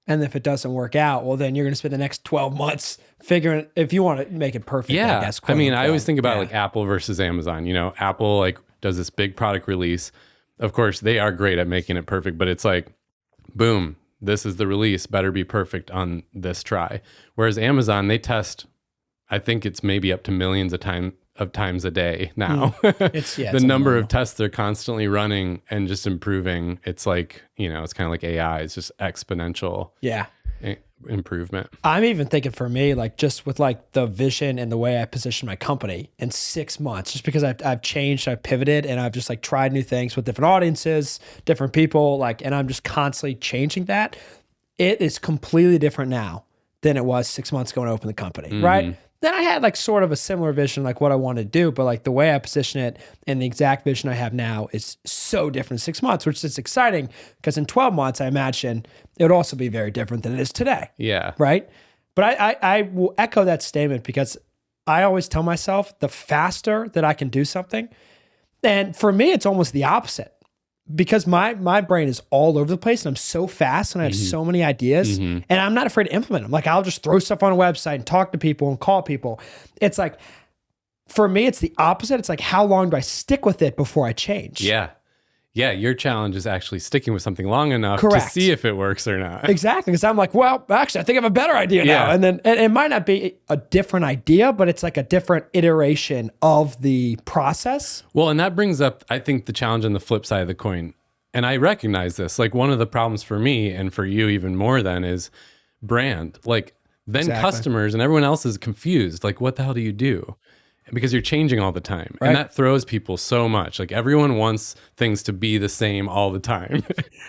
And if it doesn't work out, well, then you're going to spend the next 12 months figuring if you want to make it perfect. Yeah. I guess, I mean, I always think about like Apple versus Amazon. Apple like does this big product release. Of course, they are great at making it perfect, but it's like, boom, this is the release. Better be perfect on this try. Whereas Amazon, they test, I think it's maybe up to millions of times a day now. It's the number of tests they're constantly running and just improving. It's like, it's kind of like AI. It's just exponential improvement. I'm even thinking for me, like just with like the vision and the way I position my company in 6 months, just because I've changed, I've pivoted, and I've just like tried new things with different audiences, different people, and I'm just constantly changing that. It is completely different now than it was 6 months ago when I opened the company, right? Then I had like sort of a similar vision, like what I wanted to do, but like the way I position it and the exact vision I have now is so different in 6 months, which is exciting because in 12 months, I imagine it would also be very different than it is today. Yeah. Right. But I will echo that statement because I always tell myself the faster that I can do something. And for me, it's almost the opposite. Because my brain is all over the place and I'm so fast and I have so many ideas and I'm not afraid to implement them. Like I'll just throw stuff on a website and talk to people and call people. It's like, for me, it's the opposite. It's like, how long do I stick with it before I change? Yeah. Yeah, your challenge is actually sticking with something long enough to see if it works or not. Exactly, because I'm like, well, actually, I think I have a better idea now. And then it might not be a different idea, but it's like a different iteration of the process. Well, and that brings up, I think, the challenge on the flip side of the coin. And I recognize this. Like one of the problems for me and for you even more than is brand. Like then customers and everyone else is confused. Like, what the hell do you do? Because you're changing all the time. Right. And that throws people so much. Like everyone wants things to be the same all the time.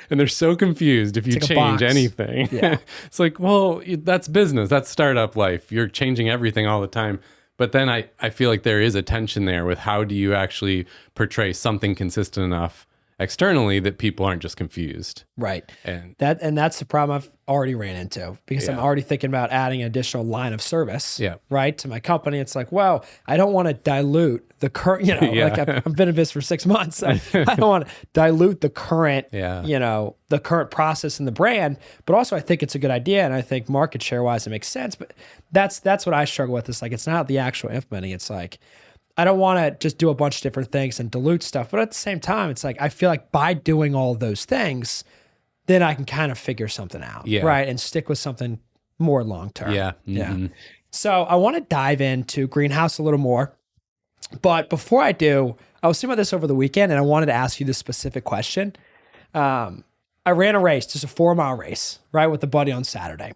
And they're so confused if you change anything. Yeah. It's like, well, that's business. That's startup life. You're changing everything all the time. But then I feel like there is a tension there with how do you actually portray something consistent enough externally that people aren't just confused. Right. And that's the problem I've already ran into because I'm already thinking about adding an additional line of service, right, to my company. It's like, well, I don't want to dilute the current, like I've been in business for 6 months. I don't want to dilute the current, the current process and the brand, but also I think it's a good idea. And I think market share wise, it makes sense, but that's what I struggle with. It's like, it's not the actual implementing. It's like, I don't want to just do a bunch of different things and dilute stuff. But at the same time, it's like, I feel like by doing all those things, then I can kind of figure something out, right? And stick with something more long-term. Yeah. So I want to dive into Greenhouse a little more. But before I do, I was thinking about this over the weekend and I wanted to ask you this specific question. I ran a race, just a 4-mile race, right? With a buddy on Saturday.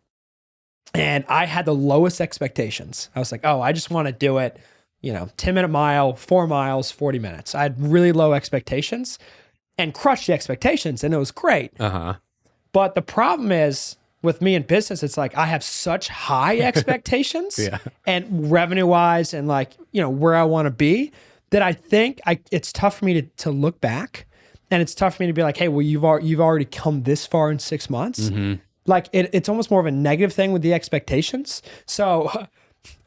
And I had the lowest expectations. I was like, I just want to do it, 10-minute mile, 4 miles, 40 minutes. I had really low expectations and crushed the expectations and it was great. But the problem is with me in business, it's like I have such high expectations and revenue wise and where I want to be that I think it's tough for me to look back and it's tough for me to be like, hey, well, you've already come this far in 6 months. Like it's almost more of a negative thing with the expectations. So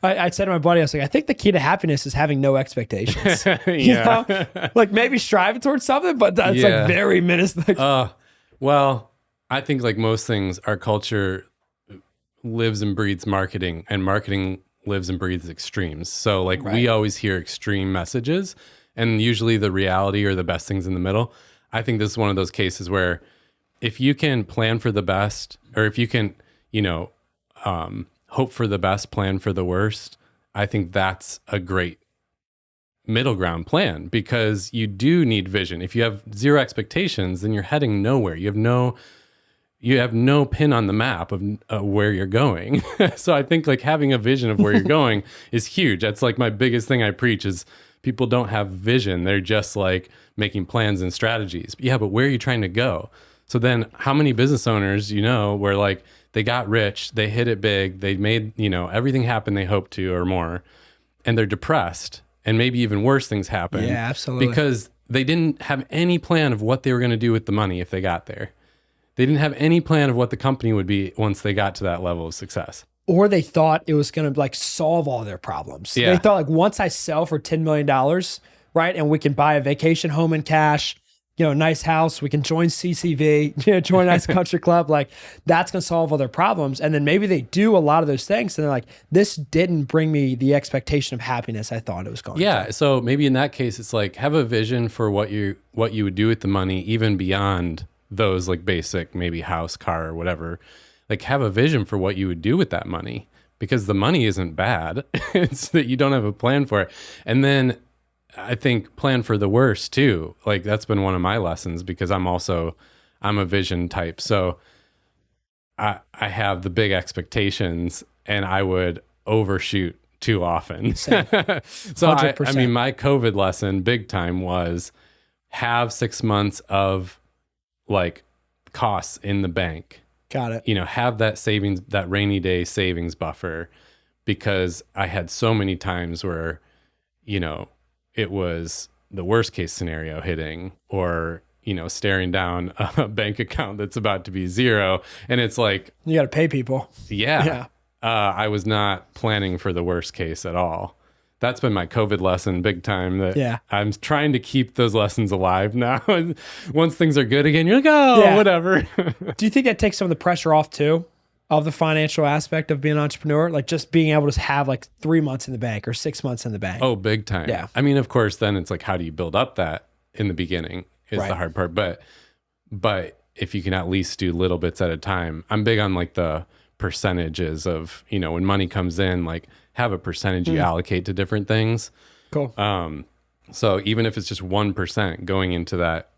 I said to my buddy, I was like, I think the key to happiness is having no expectations. You know? Like maybe striving towards something, but that's like very minuscule. Well, I think like most things, our culture lives and breathes marketing, and marketing lives and breathes extremes. So like we always hear extreme messages, and usually the reality or the best things in the middle. I think this is one of those cases where if you can plan for the best, or if you can, hope for the best, plan for the worst, I think that's a great middle ground plan, because you do need vision. If you have zero expectations, then you're heading nowhere. You have no pin on the map of where you're going. So I think like having a vision of where you're going is huge. That's like my biggest thing I preach is people don't have vision. They're just like making plans and strategies. Yeah, but where are you trying to go? So then how many business owners, where like they got rich, they hit it big, they made, everything happen they hoped to or more, and they're depressed, and maybe even worse things happen. Yeah, absolutely. Because they didn't have any plan of what they were going to do with the money if they got there. They didn't have any plan of what the company would be once they got to that level of success. Or they thought it was going to like solve all their problems. Yeah. They thought like once I sell for $10 million, right, and we can buy a vacation home in cash, nice house, we can join CCV, join a nice country club, like that's going to solve all their problems. And then maybe they do a lot of those things, and they're like, this didn't bring me the expectation of happiness I thought it was going to. Yeah, so maybe in that case, it's like have a vision for what you would do with the money, even beyond those like basic, maybe house, car, or whatever. Like have a vision for what you would do with that money, because the money isn't bad. It's that you don't have a plan for it. And then I think plan for the worst too. Like that's been one of my lessons, because I'm a vision type. So I have the big expectations, and I would overshoot too often. So I mean, my COVID lesson big time was have 6 months of like costs in the bank. Got it. Have that savings, that rainy day savings buffer, because I had so many times where, it was the worst case scenario hitting, or, staring down a bank account that's about to be zero. And it's like, you got to pay people. Yeah. I was not planning for the worst case at all. That's been my COVID lesson big time, that I'm trying to keep those lessons alive now. Once things are good again, you're like, whatever. Do you think that takes some of the pressure off too, of the financial aspect of being an entrepreneur? Like just being able to have like 3 months in the bank or 6 months in the bank? Oh, big time. Yeah. I mean, of course, then it's like, how do you build up that in the beginning is the hard part. But if you can at least do little bits at a time, I'm big on like the percentages of, when money comes in, like have a percentage you allocate to different things. Cool. So even if it's just 1% going into that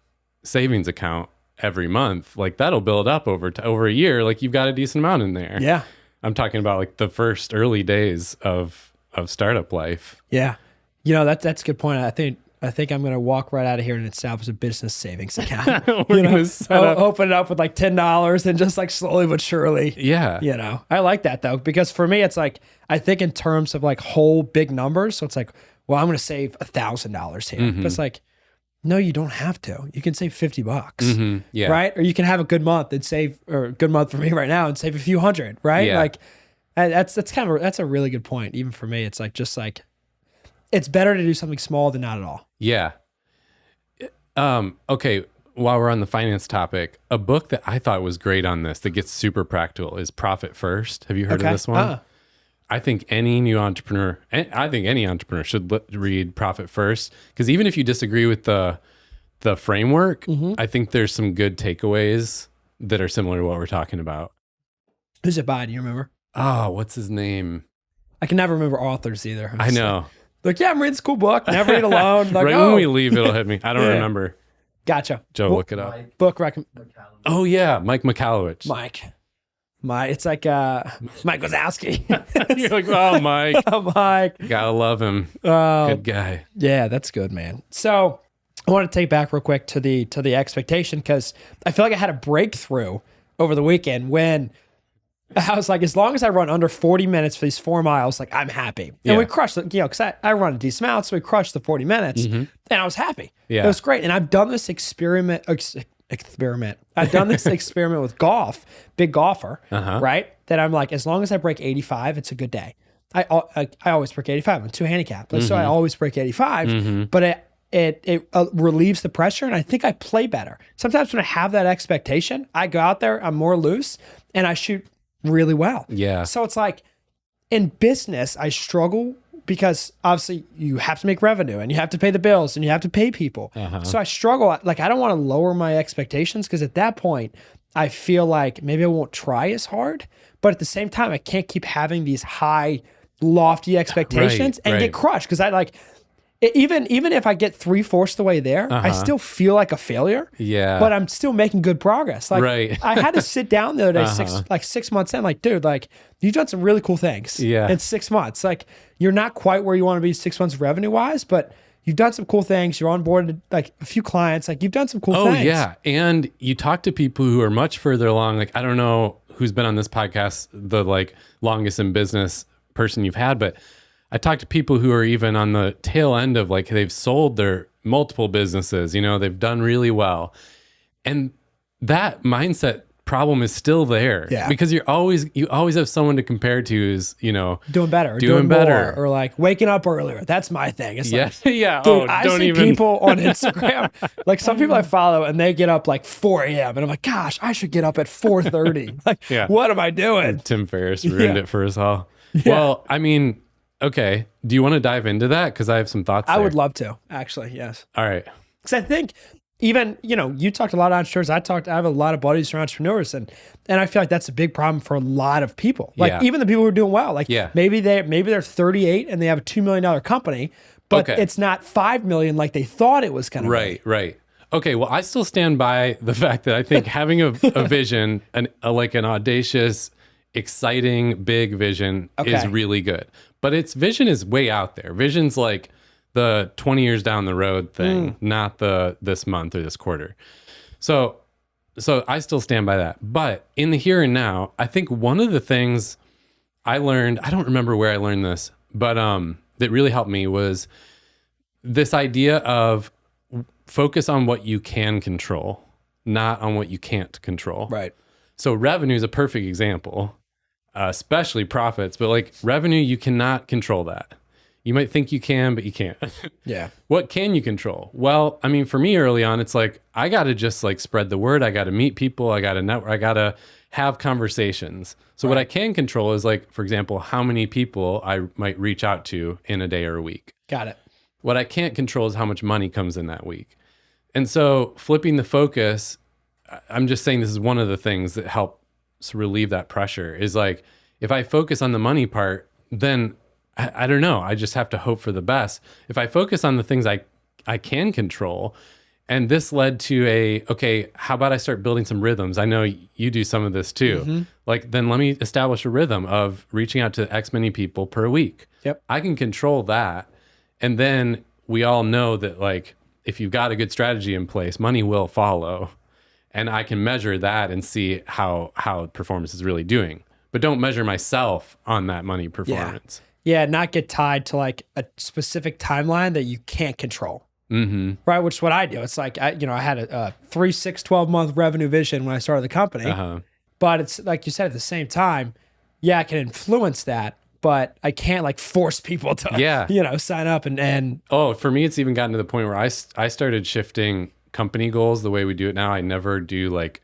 savings account every month, like that'll build up over a year. Like you've got a decent amount in there. Yeah. I'm talking about like the first early days of startup life. Yeah. That's a good point. I think I'm going to walk right out of here and establish a business savings account. Open it up with like $10 and just like slowly but surely. Yeah. I like that though, because for me, it's like, I think in terms of like whole big numbers. So it's like, well, I'm going to save $1,000 here. Mm-hmm. But it's like, no, you don't have to. You can save $50, mm-hmm. Yeah. Right? Or you can have a good month and save, or a good month for me right now and save a few hundred, right? Yeah. Like that's a really good point. Even for me, it's like, just like, it's better to do something small than not at all. Yeah. Okay. While we're on the finance topic, a book that I thought was great on this that gets super practical is Profit First. Have you heard of this one? I think any entrepreneur should read Profit First, because even if you disagree with the framework, I think there's some good takeaways that are similar to what we're talking about. Who's it by? Do you remember? Oh, what's his name? I can never remember authors either. I know. Like, I'm reading this cool book. Never read alone. Like, right when we leave, it'll hit me. I don't remember. Gotcha. Joe, look it up. Book recommend. Oh yeah, Mike Michalowicz. It's like Mike Wazowski. You're like, oh, Mike. Mike. Gotta love him. Good guy. Yeah, that's good, man. So I want to take back real quick to the expectation, because I feel like I had a breakthrough over the weekend when I was like, as long as I run under 40 minutes for these 4 miles, like I'm happy. And we crushed it, because I run a decent amount, so we crushed the 40 minutes and I was happy. Yeah. It was great. And I've done this experiment. I've done this experiment with golf, big golfer, right? That I'm like, as long as I break 85, it's a good day. I always break 85. I'm 2 handicap. So I always break 85, but it relieves the pressure, and I think I play better. Sometimes when I have that expectation, I go out there, I'm more loose, and I shoot really well. Yeah. So it's like in business, I struggle because obviously you have to make revenue and you have to pay the bills and you have to pay people. So I struggle. Like, I don't want to lower my expectations because at that point, I feel like maybe I won't try as hard, but at the same time, I can't keep having these high, lofty expectations and get crushed because I like, even if I get 3/4 the way there, I still feel like a failure. Yeah. But I'm still making good progress. Like, I had to sit down the other day, 6 months in, like, dude, like, you've done some really cool things in 6 months. Like, you're not quite where you want to be 6 months revenue wise, but you've done some cool things. You're on board like a few clients. Like, you've done some cool things. Oh yeah. And you talk to people who are much further along. Like, I don't know who's been on this podcast, the like longest in business person you've had, but I talk to people who are even on the tail end of like, they've sold their multiple businesses, you know, they've done really well. And that mindset problem is still there because you always have someone to compare to who's, you know, doing better, doing better, or like waking up earlier. That's my thing. It's like, dude, I see people on Instagram, like some people I follow and they get up like 4 a.m. and I'm like, gosh, I should get up at 4:30. Like, what am I doing? Tim Ferriss ruined it for us all. Well, I mean, okay. Do you want to dive into that? Because I have some thoughts. I would love to, actually. Yes. All right. Because I think even, you know, you talked to a lot of entrepreneurs. I have a lot of buddies who are entrepreneurs, and I feel like that's a big problem for a lot of people. Like even the people who are doing well. Like maybe they're 38 and they have a $2 million company, but it's not 5 million like they thought it was going to be. Right. Okay. Well, I still stand by the fact that I think having a vision, like an audacious, exciting, big vision is really good. But its vision is way out there. Vision's like the 20 years down the road thing, not the this month or this quarter. So I still stand by that. But in the here and now, I think one of the things I learned, I don't remember where I learned this, but that really helped me was this idea of focus on what you can control, not on what you can't control. Right. So revenue is a perfect example. Especially profits, but like revenue, you cannot control that. You might think you can, but you can't. What can you control? Well, I mean, for me early on, it's like, I got to just like spread the word. I got to meet people. I got to network. I got to have conversations. So what I can control is like, for example, how many people I might reach out to in a day or a week. Got it. What I can't control is how much money comes in that week. And so flipping the focus, I'm just saying this is one of the things that help relieve that pressure is like, if I focus on the money part, then I don't know. I just have to hope for the best. If I focus on the things I can control, and this led to okay, how about I start building some rhythms? I know you do some of this too. Like, then let me establish a rhythm of reaching out to X many people per week. I can control that. And then we all know that like, if you've got a good strategy in place, money will follow. And I can measure that and see how performance is really doing. But don't measure myself on that money performance. Yeah, not get tied to like a specific timeline that you can't control. Right, which is what I do. It's like, I had a 3, 6, 12-month revenue vision when I started the company. But it's like you said, at the same time, I can influence that, but I can't like force people to, sign up and. Oh, for me, it's even gotten to the point where I started shifting company goals the way we do it now. I never do like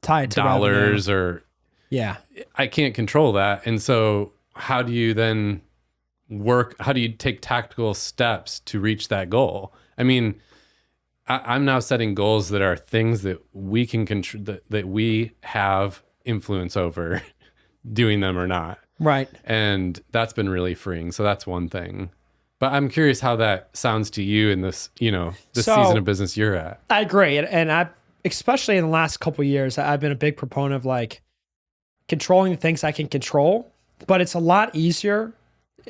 tied to dollars revenue. or I can't control that. And so how do you then how do you take tactical steps to reach that goal? I mean, I'm now setting goals that are things that we can control, that we have influence over doing them or not. Right. And that's been really freeing. So that's one thing. But I'm curious how that sounds to you in this, season of business you're at. I agree. And I, especially in the last couple of years, I've been a big proponent of like controlling the things I can control, but it's a lot easier.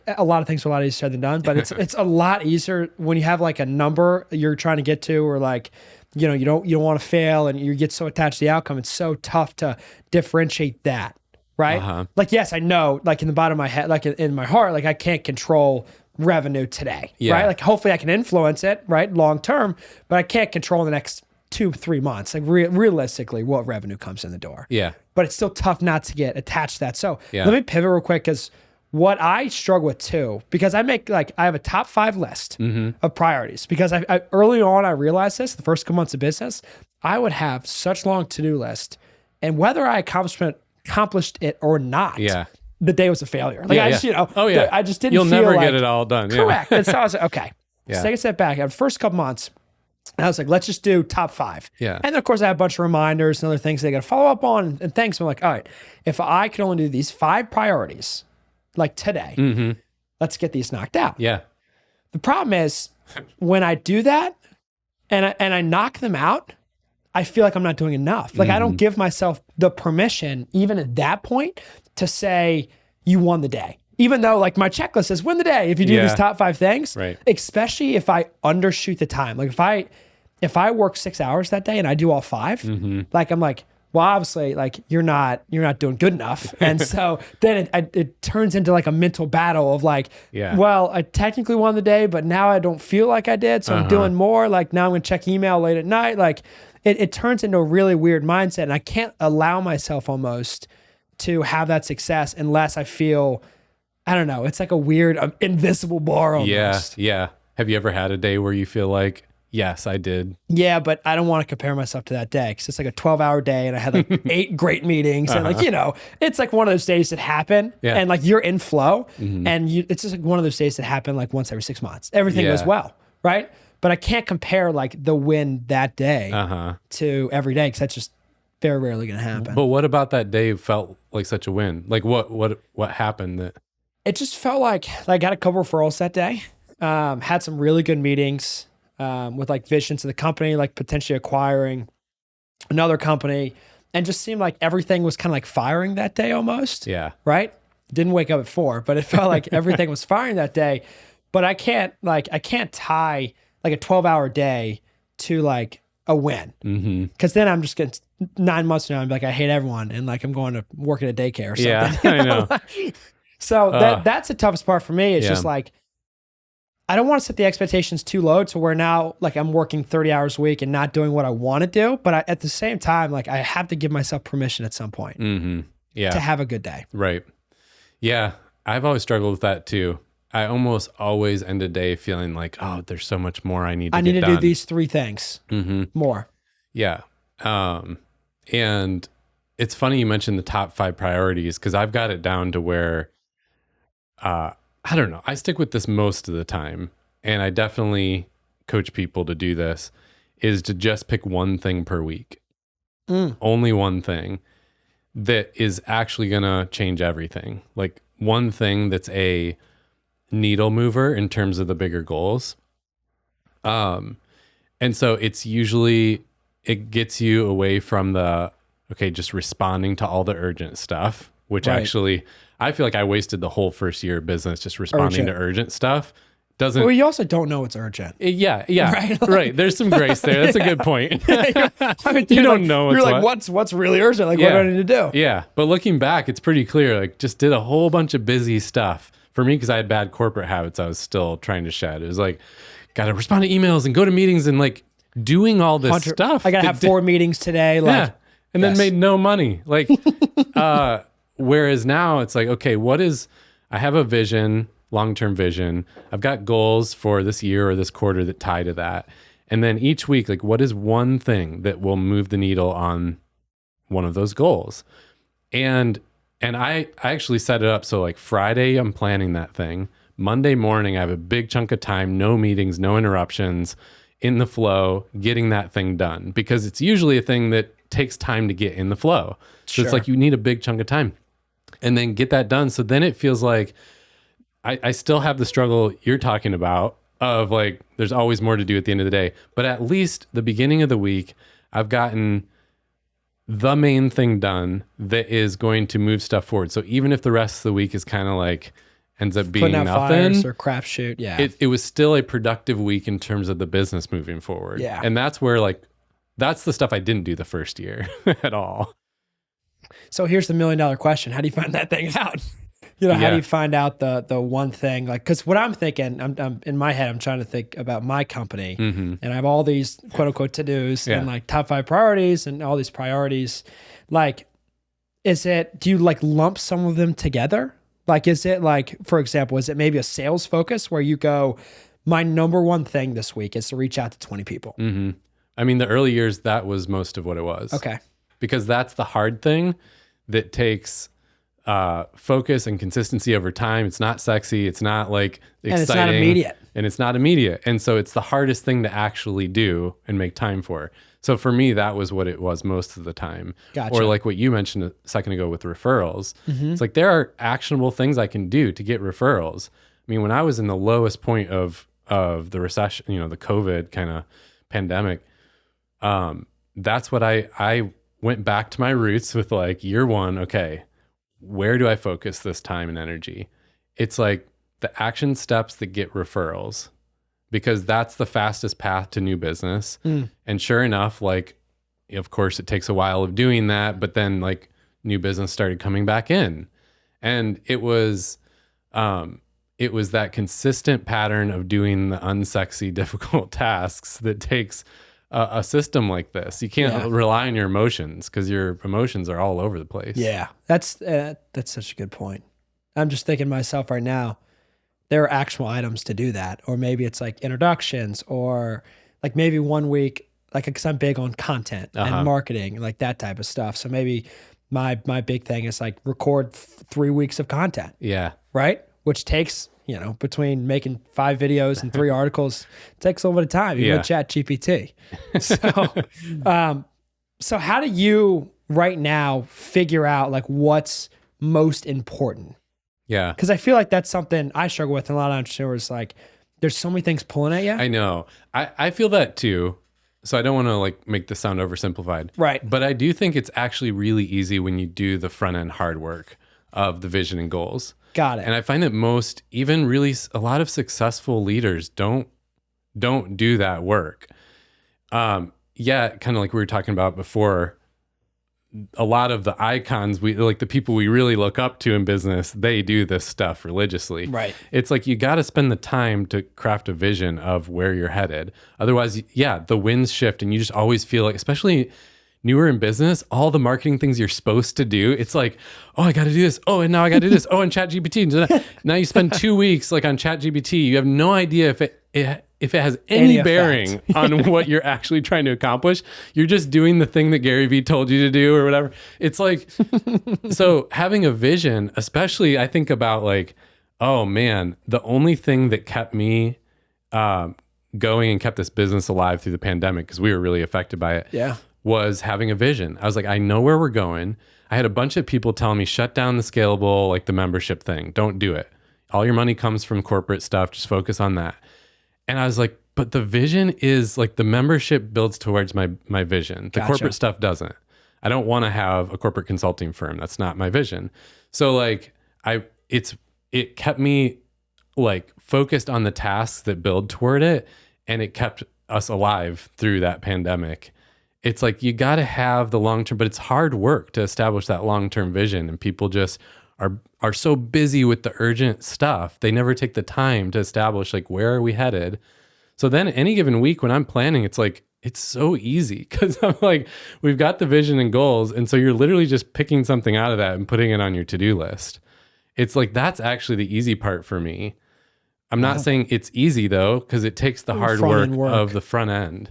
A lot of things are a lot easier said than done, but it's a lot easier when you have like a number you're trying to get to, or like, you don't want to fail and you get so attached to the outcome. It's so tough to differentiate that. Right. Like, yes, I know, like in the bottom of my head, like in my heart, like I can't control revenue today, right? Like hopefully I can influence it, right, long term, but I can't control in the next 2-3 months, like realistically, what revenue comes in the door. Yeah. But it's still tough not to get attached to that. So let me pivot real quick, because what I struggle with too, because I have a top 5 list of priorities, because I early on, I realized this, the first couple months of business, I would have such long to-do list, and whether I accomplished it or not, the day was a failure. Like I just, I just didn't You'll feel never like, get it all done. Correct. And so I was like, okay, let's take a step back. The first couple months, I was like, let's just do top 5. Yeah. And then, of course, I have a bunch of reminders and other things they got to follow up on and things. I'm like, all right, if I could only do these 5 priorities, like today, let's get these knocked out. Yeah. The problem is when I do that and I knock them out, I feel like I'm not doing enough. Like I don't give myself the permission, even at that point, to say you won the day. Even though like my checklist says win the day if you do these top 5 things, right. Especially if I undershoot the time. Like if I work 6 hours that day and I do all 5, like I'm like, well, obviously, like you're not doing good enough, and so then it turns into like a mental battle of like, well, I technically won the day, but now I don't feel like I did, so I'm doing more. Like now I'm gonna check email late at night. Like it turns into a really weird mindset, and I can't allow myself almost to have that success unless I feel, I don't know, it's like a weird invisible bar almost. Yeah. Have you ever had a day where you feel like, yes, I did? Yeah, but I don't want to compare myself to that day because it's like a 12-hour day and I had like 8 great meetings and like, it's like one of those days that happen and like you're in flow and it's just like one of those days that happen like once every 6 months. Everything goes well, right? But I can't compare like the win that day to every day because that's just very rarely going to happen. But what about that day felt like such a win? Like what happened that? It just felt like I got a couple referrals that day, had some really good meetings, with like visions of the company, like potentially acquiring another company, and just seemed like everything was kind of like firing that day almost. Yeah. Right? Didn't wake up at 4, but it felt like everything was firing that day. But I can't tie like a 12-hour day to like a win. Because then I'm just getting 9 months from now, I'm like, I hate everyone. And like, I'm going to work at a daycare or something. Yeah, I know. So that's the toughest part for me. It's just like, I don't want to set the expectations too low to where now like I'm working 30 hours a week and not doing what I want to do. But at the same time, like I have to give myself permission at some point to have a good day. Right. Yeah. I've always struggled with that too. I almost always end a day feeling like, oh, there's so much more I need to get done. Do these 3 things more. Yeah. And it's funny you mentioned the top 5 priorities because I've got it down to where, I don't know. I stick with this most of the time, and I definitely coach people to do this, is to just pick one thing per week. Only one thing that is actually going to change everything. Like one thing that's a needle mover in terms of the bigger goals. And so it's usually, it gets you away from just responding to all the urgent stuff, which actually, I feel like I wasted the whole first year of business just responding to urgent stuff. Well, you also don't know it's urgent. Yeah. Right. There's some grace there. That's a good point. You don't know you're like, what's really urgent? Like, what do I need to do? Yeah. But looking back, it's pretty clear. Like, just did a whole bunch of busy stuff. For me, because I had bad corporate habits, I was still trying to shed. It was like, got to respond to emails and go to meetings and like doing all this stuff. I got to have 4 meetings today. Like, and then made no money. Like, whereas now it's like, okay, I have a vision, long-term vision. I've got goals for this year or this quarter that tie to that. And then each week, like, what is one thing that will move the needle on one of those goals? And I actually set it up so like Friday, I'm planning that thing. Monday morning, I have a big chunk of time, no meetings, no interruptions, in the flow, getting that thing done. Because it's usually a thing that takes time to get in the flow. So it's like you need a big chunk of time and then get that done. So then it feels like I still have the struggle you're talking about of like, there's always more to do at the end of the day. But at least the beginning of the week, I've gotten the main thing done that is going to move stuff forward. So even if the rest of the week is kind of like ends up being putting out nothing fires or crapshoot, it was still a productive week in terms of the business moving forward. Yeah. And that's where like, that's the stuff I didn't do the first year at all. So here's the $1 million question. How do you find that thing out? How do you find out the one thing? Like, because what I'm thinking, I'm in my head, I'm trying to think about my company, and I have all these quote unquote to-dos and like top 5 priorities and all these priorities. Like, do you like lump some of them together? Like, is it like, for example, is it maybe a sales focus where you go, my number one thing this week is to reach out to 20 people? Mm-hmm. I mean, the early years, that was most of what it was. Okay. Because that's the hard thing that takes focus and consistency over time. It's not sexy. It's not like exciting. And it's not immediate. And it's not immediate. And so it's the hardest thing to actually do and make time for. So for me, that was what it was most of the time. Gotcha. Or like what you mentioned a second ago with referrals. Mm-hmm. It's like there are actionable things I can do to get referrals. I mean, when I was in the lowest point of the recession, the COVID kind of pandemic, that's what I went back to my roots with, like, year one. Okay, where do I focus this time and energy? It's like the action steps that get referrals, because that's the fastest path to new business. And sure enough, like, of course it takes a while of doing that, but then like new business started coming back in, and it was that consistent pattern of doing the unsexy, difficult tasks that takes a system like this. You can't rely on your emotions, because your emotions are all over the place. Yeah, that's such a good point. I'm just thinking to myself right now, there are actual items to do that. Or maybe it's like introductions, or like maybe one week, like, because I'm big on content and marketing, like that type of stuff. So maybe my big thing is like record 3 weeks of content. Yeah. Right? Which takes, between making 5 videos and 3 articles, it takes a little bit of time, even with Chat GPT. So how do you right now figure out like what's most important? Yeah. Because I feel like that's something I struggle with, and a lot of entrepreneurs, like, there's so many things pulling at you. I know. I feel that too. So I don't want to like make this sound oversimplified. Right. But I do think it's actually really easy when you do the front end hard work of the vision and goals. Got it. And I find that even really a lot of successful leaders don't do that work. Kind of like we were talking about before, a lot of the icons, the people we really look up to in business, they do this stuff religiously. Right. It's like you got to spend the time to craft a vision of where you're headed. Otherwise, the winds shift, and you just always feel like, especially newer in business, all the marketing things you're supposed to do, it's like, oh, I got to do this. Oh, and now I got to do this. Oh, and Chat GPT. Now you spend 2 weeks like on Chat GPT. You have no idea if it has any bearing on what you're actually trying to accomplish. You're just doing the thing that Gary Vee told you to do or whatever. It's like, so having a vision, especially I think about like, oh man, the only thing that kept me going and kept this business alive through the pandemic, because we were really affected by it, was having a vision. I was like, I know where we're going. I had a bunch of people telling me, shut down the scalable, like the membership thing. Don't do it. All your money comes from corporate stuff. Just focus on that. And I was like, but the vision is like the membership builds towards my vision. The corporate stuff doesn't. I don't want to have a corporate consulting firm. That's not my vision. So like it kept me like focused on the tasks that build toward it, and it kept us alive through that pandemic. It's like you got to have the long term, but it's hard work to establish that long-term vision, and people just are so busy with the urgent stuff. They never take the time to establish like, where are we headed? So then any given week when I'm planning, it's like, it's so easy, because I'm like, we've got the vision and goals. And so you're literally just picking something out of that and putting it on your to-do list. It's like, that's actually the easy part for me. I'm not saying it's easy though, because it takes the hard work of the front end.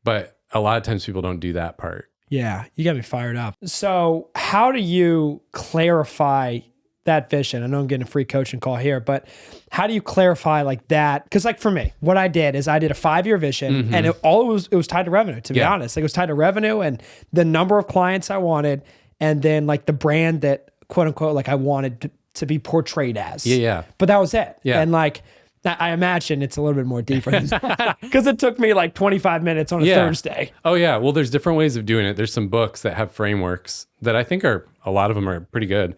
But a lot of times people don't do that part. Yeah, you got me fired up. So how do you clarify that vision? I know I'm getting a free coaching call here, but how do you clarify like that? Because like for me, what I did is I did a 5-year vision, and it was tied to revenue, to be honest. Like it was tied to revenue and the number of clients I wanted, and then like the brand that quote unquote like I wanted to be portrayed as. Yeah. But that was it. Yeah. And like I imagine it's a little bit more deeper than that, because it took me like 25 minutes on a Thursday. Oh yeah. Well, there's different ways of doing it. There's some books that have frameworks that I think a lot of them are pretty good.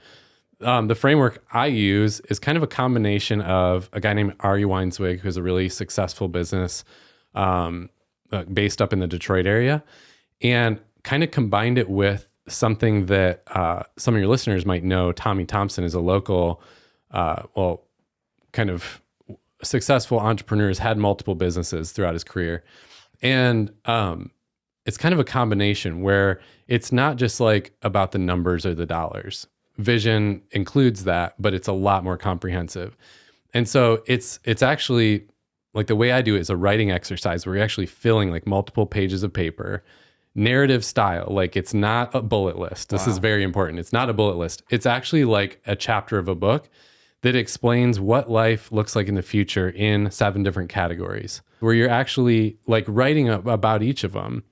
The framework I use is kind of a combination of a guy named Ari Weinswig, who's a really successful business based up in the Detroit area, and kind of combined it with something that some of your listeners might know. Tommy Thompson is a local, kind of successful entrepreneur, has had multiple businesses throughout his career. And it's kind of a combination where it's not just like about the numbers or the dollars. vision includes that, but it's a lot more comprehensive. And so it's actually like the way I do it is a writing exercise where you're actually filling like multiple pages of paper, narrative style. Like it's not a bullet list. This is very important. It's not a bullet list. It's actually like a chapter of a book that explains what life looks like in the future in 7 different categories, where you're actually like writing about each of them.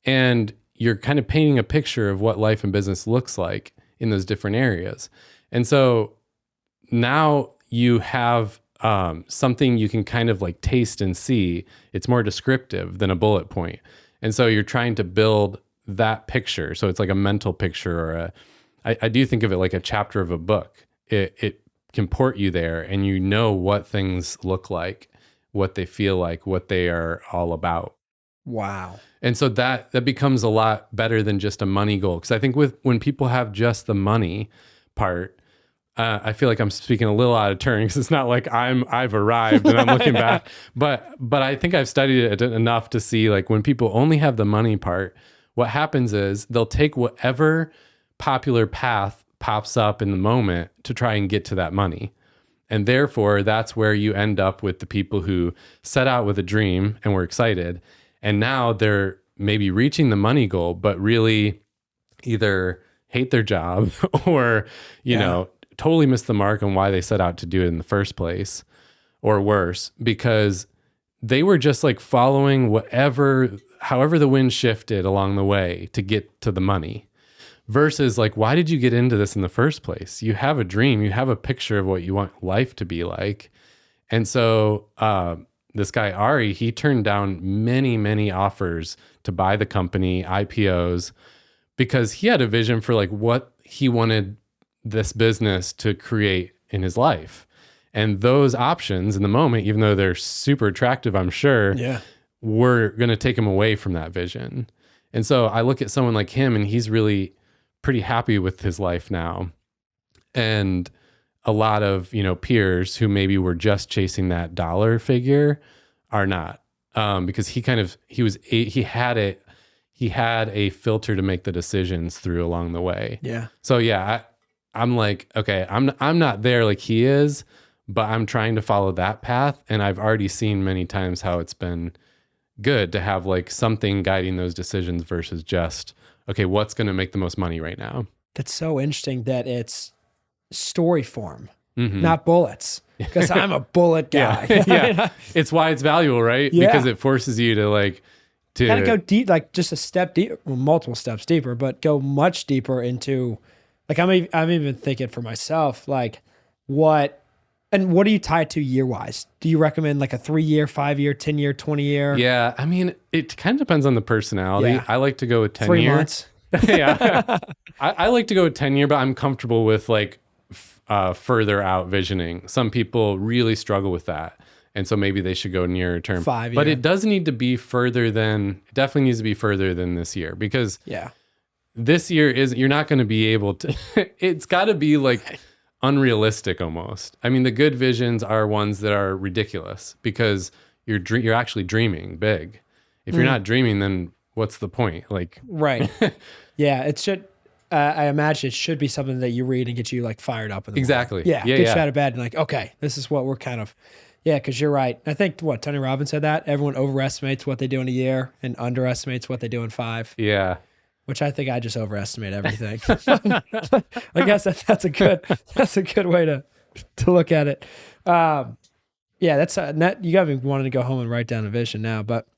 And you're kind of painting a picture of what life and business looks like in those different areas. And so now you have something you can kind of like taste and see. It's more descriptive than a bullet point. And so you're trying to build that picture. So it's like a mental picture, or I do think of it like a chapter of a book. It can port you there, and you know what things look like, what they feel like, what they are all about. Wow. And so that becomes a lot better than just a money goal. Because I think when people have just the money part, I feel like I'm speaking a little out of turn, because it's not like I've arrived and I'm looking back. But I think I've studied it enough to see like when people only have the money part, what happens is they'll take whatever popular path pops up in the moment to try and get to that money. And therefore, that's where you end up with the people who set out with a dream and were excited. And now they're maybe reaching the money goal, but really either hate their job or, you know, totally miss the mark on why they set out to do it in the first place, or worse, because they were just like following however the wind shifted along the way to get to the money. Versus like, why did you get into this in the first place? You have a dream, you have a picture of what you want life to be like. And so this guy, Ari, he turned down many, many offers to buy the company, IPOs, because he had a vision for like what he wanted this business to create in his life. And those options in the moment, even though they're super attractive, I'm sure, were going to take him away from that vision. And so I look at someone like him, and he's really pretty happy with his life now. And a lot of, peers who maybe were just chasing that dollar figure are not, because he had a filter to make the decisions through along the way. Yeah. So yeah, I'm like, okay, I'm not there like he is, but I'm trying to follow that path. And I've already seen many times how it's been good to have like something guiding those decisions versus just, okay, what's going to make the most money right now? That's so interesting that it's story form, not bullets, because I'm a bullet guy. Yeah. It's why it's valuable, right? Yeah. Because it forces you to kind of go deep, like just a step deep, well, multiple steps deeper, but go much deeper into, like, I'm even thinking for myself, like what do you tie it to year-wise? Do you recommend like a 3-year, 5-year, 10-year, 20-year? Yeah, I mean, it kind of depends on the personality. Yeah. I like to go with 10 3 years. months. Yeah. I like to go with 10-year, but I'm comfortable with like further out visioning. Some people really struggle with that. And so maybe they should go nearer term. 5 year. But it does need to be it definitely needs to be further than this year, because this year you're not going to be able to, it's got to be like unrealistic almost. I mean, the good visions are ones that are ridiculous because you're actually dreaming big. If you're not dreaming, then what's the point? Like, right. Yeah. It should, I imagine it should be something that you read and get you like fired up. In the exactly. morning. Yeah. Get you out of bed and like, okay, this is what we're kind of, cause you're right. I think Tony Robbins said that everyone overestimates what they do in a year and underestimates what they do in 5. Yeah. Which I think I just overestimate everything. I guess that's a good way to look at it. That's you got me wanting to go home and write down a vision now, but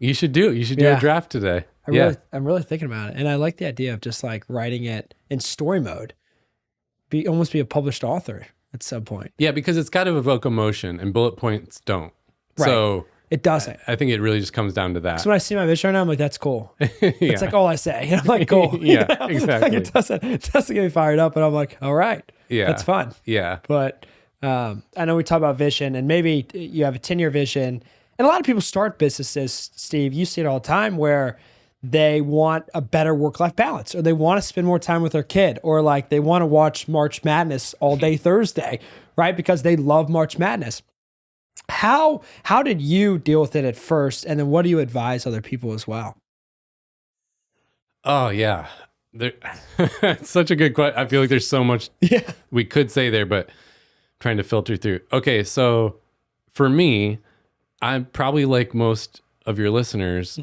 you should do a draft today. I'm really thinking about it, and I like the idea of just like writing it in story mode, almost be a published author at some point. Yeah, because it's got to evoke emotion, and bullet points don't. Right. So it doesn't. I think it really just comes down to that. So when I see my vision right now, I'm like, that's cool. It's like all I say. And I'm like, cool. Yeah, exactly. Like it doesn't get me fired up, but I'm like, all right. Yeah. That's fun. Yeah. But I know we talk about vision, and maybe you have a 10-year vision. And a lot of people start businesses, Steve, you see it all the time, where they want a better work-life balance, or they want to spend more time with their kid, or like they want to watch March Madness all day Thursday, right? Because they love March Madness. How did you deal with it at first? And then what do you advise other people as well? Oh, yeah. there, it's such a good question. I feel like there's so much we could say there, but trying to filter through. Okay, so for me, I'm probably like most of your listeners,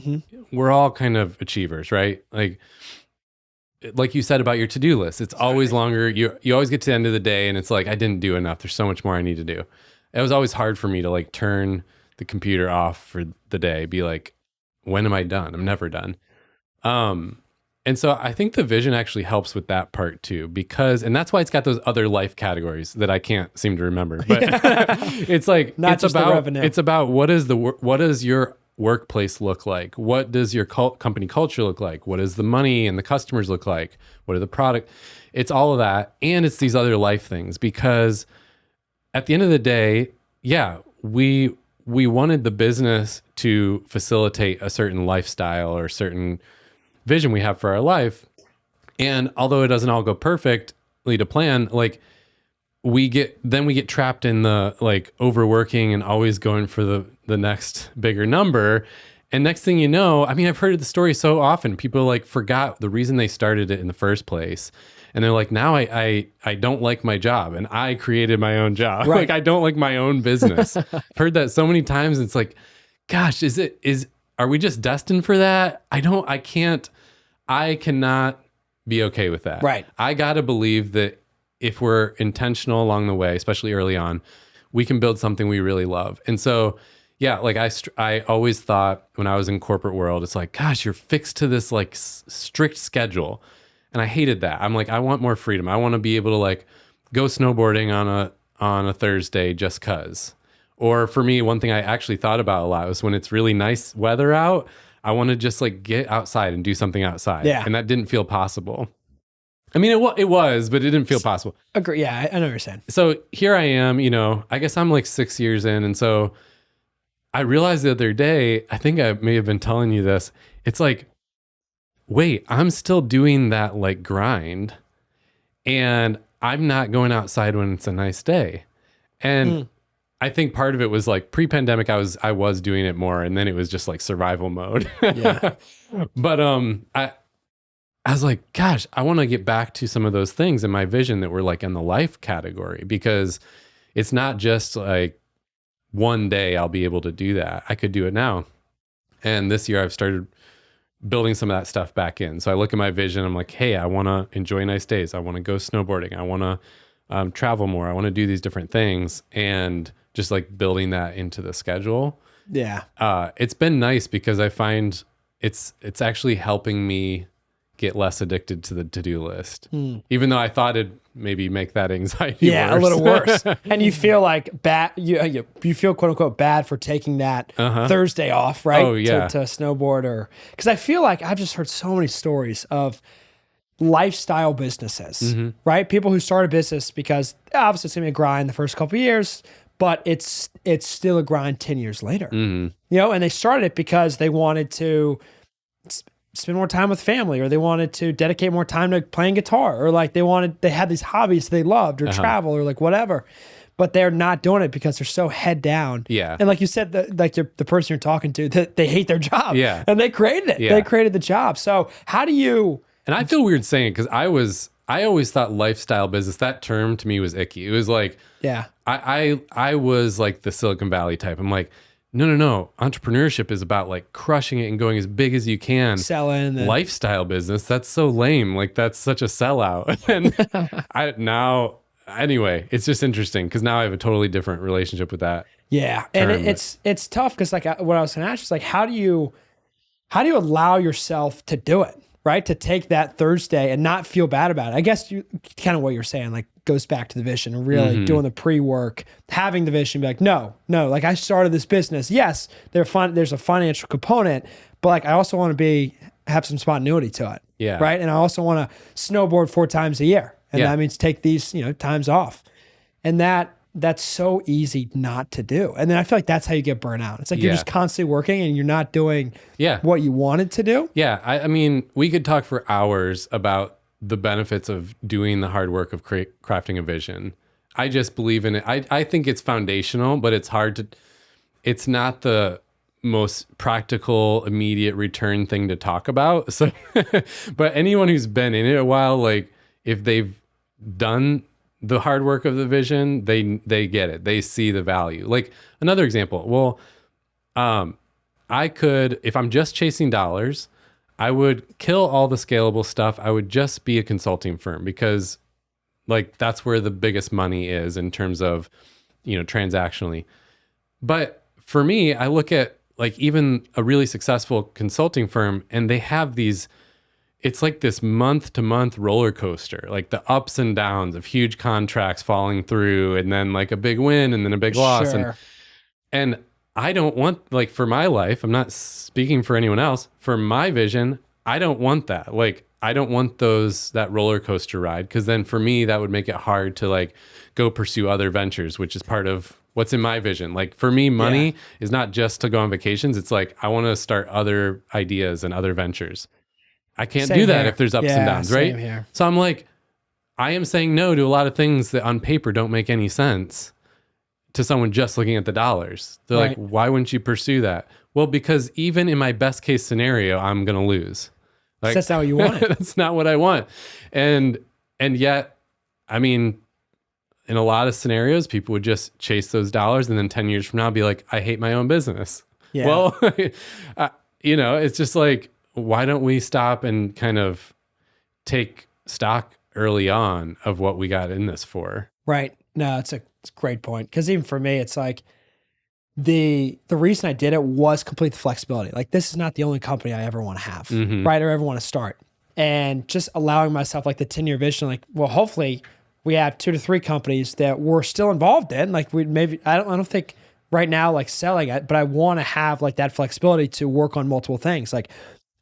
we're all kind of achievers, right? Like you said about your to-do list, it's always longer. You always get to the end of the day and it's like, I didn't do enough. There's so much more I need to do. It was always hard for me to like turn the computer off for the day, be like, when am I done? I'm never done. And so I think the vision actually helps with that part too, and that's why it's got those other life categories that I can't seem to remember. But it's like, it's about what does your workplace look like? What does your company culture look like? What does the money and the customers look like? What are the product? It's all of that. And it's these other life things, because at the end of the day, we wanted the business to facilitate a certain lifestyle or certain vision we have for our life. And although it doesn't all go perfectly to plan, like we get trapped in the like overworking and always going for the next bigger number. And next thing you know, I mean, I've heard the story so often, people like forgot the reason they started it in the first place. And they're like, now I don't like my job and I created my own job. Right. Like I don't like my own business. I've heard that so many times. It's like, gosh, are we just destined for that? I cannot be okay with that. Right. I got to believe that if we're intentional along the way, especially early on, we can build something we really love. And so, like I always thought when I was in corporate world, it's like, gosh, you're fixed to this like strict schedule. And I hated that. I'm like, I want more freedom. I want to be able to like go snowboarding on a Thursday just cause. Or for me, one thing I actually thought about a lot was when it's really nice weather out, I want to just like get outside and do something outside. Yeah. And that didn't feel possible. I mean, it was, but it didn't feel possible. Agree. Yeah, I know what you're saying. So here I am, I guess I'm like 6 years in. And so I realized the other day, I think I may have been telling you this. It's like, wait, I'm still doing that like grind and I'm not going outside when it's a nice day. And I think part of it was like pre-pandemic, I was doing it more, and then it was just like survival mode. Yeah. But I was like, gosh, I want to get back to some of those things in my vision that were like in the life category, because it's not just like one day I'll be able to do that. I could do it now. And this year I've started building some of that stuff back in. So I look at my vision, I'm like, hey, I want to enjoy nice days. I want to go snowboarding. I want to travel more. I want to do these different things, and just like building that into the schedule. Yeah. It's been nice because I find it's actually helping me get less addicted to the to-do list. Even though I thought it'd maybe make that anxiety worse. A little worse. And you feel like bad, you feel quote unquote bad for taking that Thursday off, right? Oh, yeah. To snowboard, because I feel like I've just heard so many stories of lifestyle businesses, right? People who start a business because obviously it's gonna be a grind the first couple of years, but it's still a grind 10 years later. And they started it because they wanted to spend more time with family, or they wanted to dedicate more time to playing guitar, or like they had these hobbies they loved, or travel, or like whatever. But they're not doing it because they're so head down. Yeah. And like you said, the person you're talking to, that they hate their job. Yeah. And they created it. Yeah. They created the job. So how do you... And I feel weird saying it, because I always thought lifestyle business, that term to me was icky. It was like, I was like the Silicon Valley type. I'm like, no. Entrepreneurship is about like crushing it and going as big as you can. Selling. Lifestyle business, that's so lame. Like that's such a sellout. And anyway, it's just interesting because now I have a totally different relationship with that. Yeah. And it's tough because like what I was going to ask is like, how do you allow yourself to do it? Right? To take that Thursday and not feel bad about it. I guess kind of what you're saying, like goes back to the vision and really doing the pre-work, having the vision, be like, no, like I started this business. Yes, there's a financial component, but like I also want to have some spontaneity to it. Yeah. Right. And I also want to snowboard 4 times a year. And that means take these, times off. And that's so easy not to do. And then I feel like that's how you get burnt out. It's like you're just constantly working and you're not doing what you wanted to do. Yeah. I mean, we could talk for hours about the benefits of doing the hard work of crafting a vision. I just believe in it. I think it's foundational, but it's not the most practical, immediate return thing to talk about. So, but anyone who's been in it a while, like if they've done the hard work of the vision, they get it. They see the value. Like another example. Well, I could, if I'm just chasing dollars, I would kill all the scalable stuff. I would just be a consulting firm because like that's where the biggest money is in terms of, transactionally. But for me, I look at like even a really successful consulting firm and they have it's like this month to month roller coaster, like the ups and downs of huge contracts falling through and then like a big win and then a big loss. Sure. And I don't want, like for my life, I'm not speaking for anyone else, for my vision, I don't want that. Like I don't want that roller coaster ride. Cause then for me, that would make it hard to like go pursue other ventures, which is part of what's in my vision. Like for me, money is not just to go on vacations. It's like, I want to start other ideas and other ventures. I can't do that if there's ups and downs, right? Same here. So I'm like, I am saying no to a lot of things that on paper don't make any sense to someone just looking at the dollars. They're like, why wouldn't you pursue that? Well, because even in my best case scenario, I'm going to lose. Like, that's not what you want. That's not what I want. And yet, I mean, in a lot of scenarios, people would just chase those dollars and then 10 years from now be like, I hate my own business. Yeah. Well, it's just like, why don't we stop and kind of take stock early on of what we got in this for? Right. No, it's a great point. Because even for me, it's like the reason I did it was complete the flexibility. Like this is not the only company I ever want to have, right? Or ever want to start. And just allowing myself like the 10-year vision, like, well, hopefully we have 2 to 3 companies that we're still involved in. Like I don't think right now like selling it, but I want to have like that flexibility to work on multiple things. Like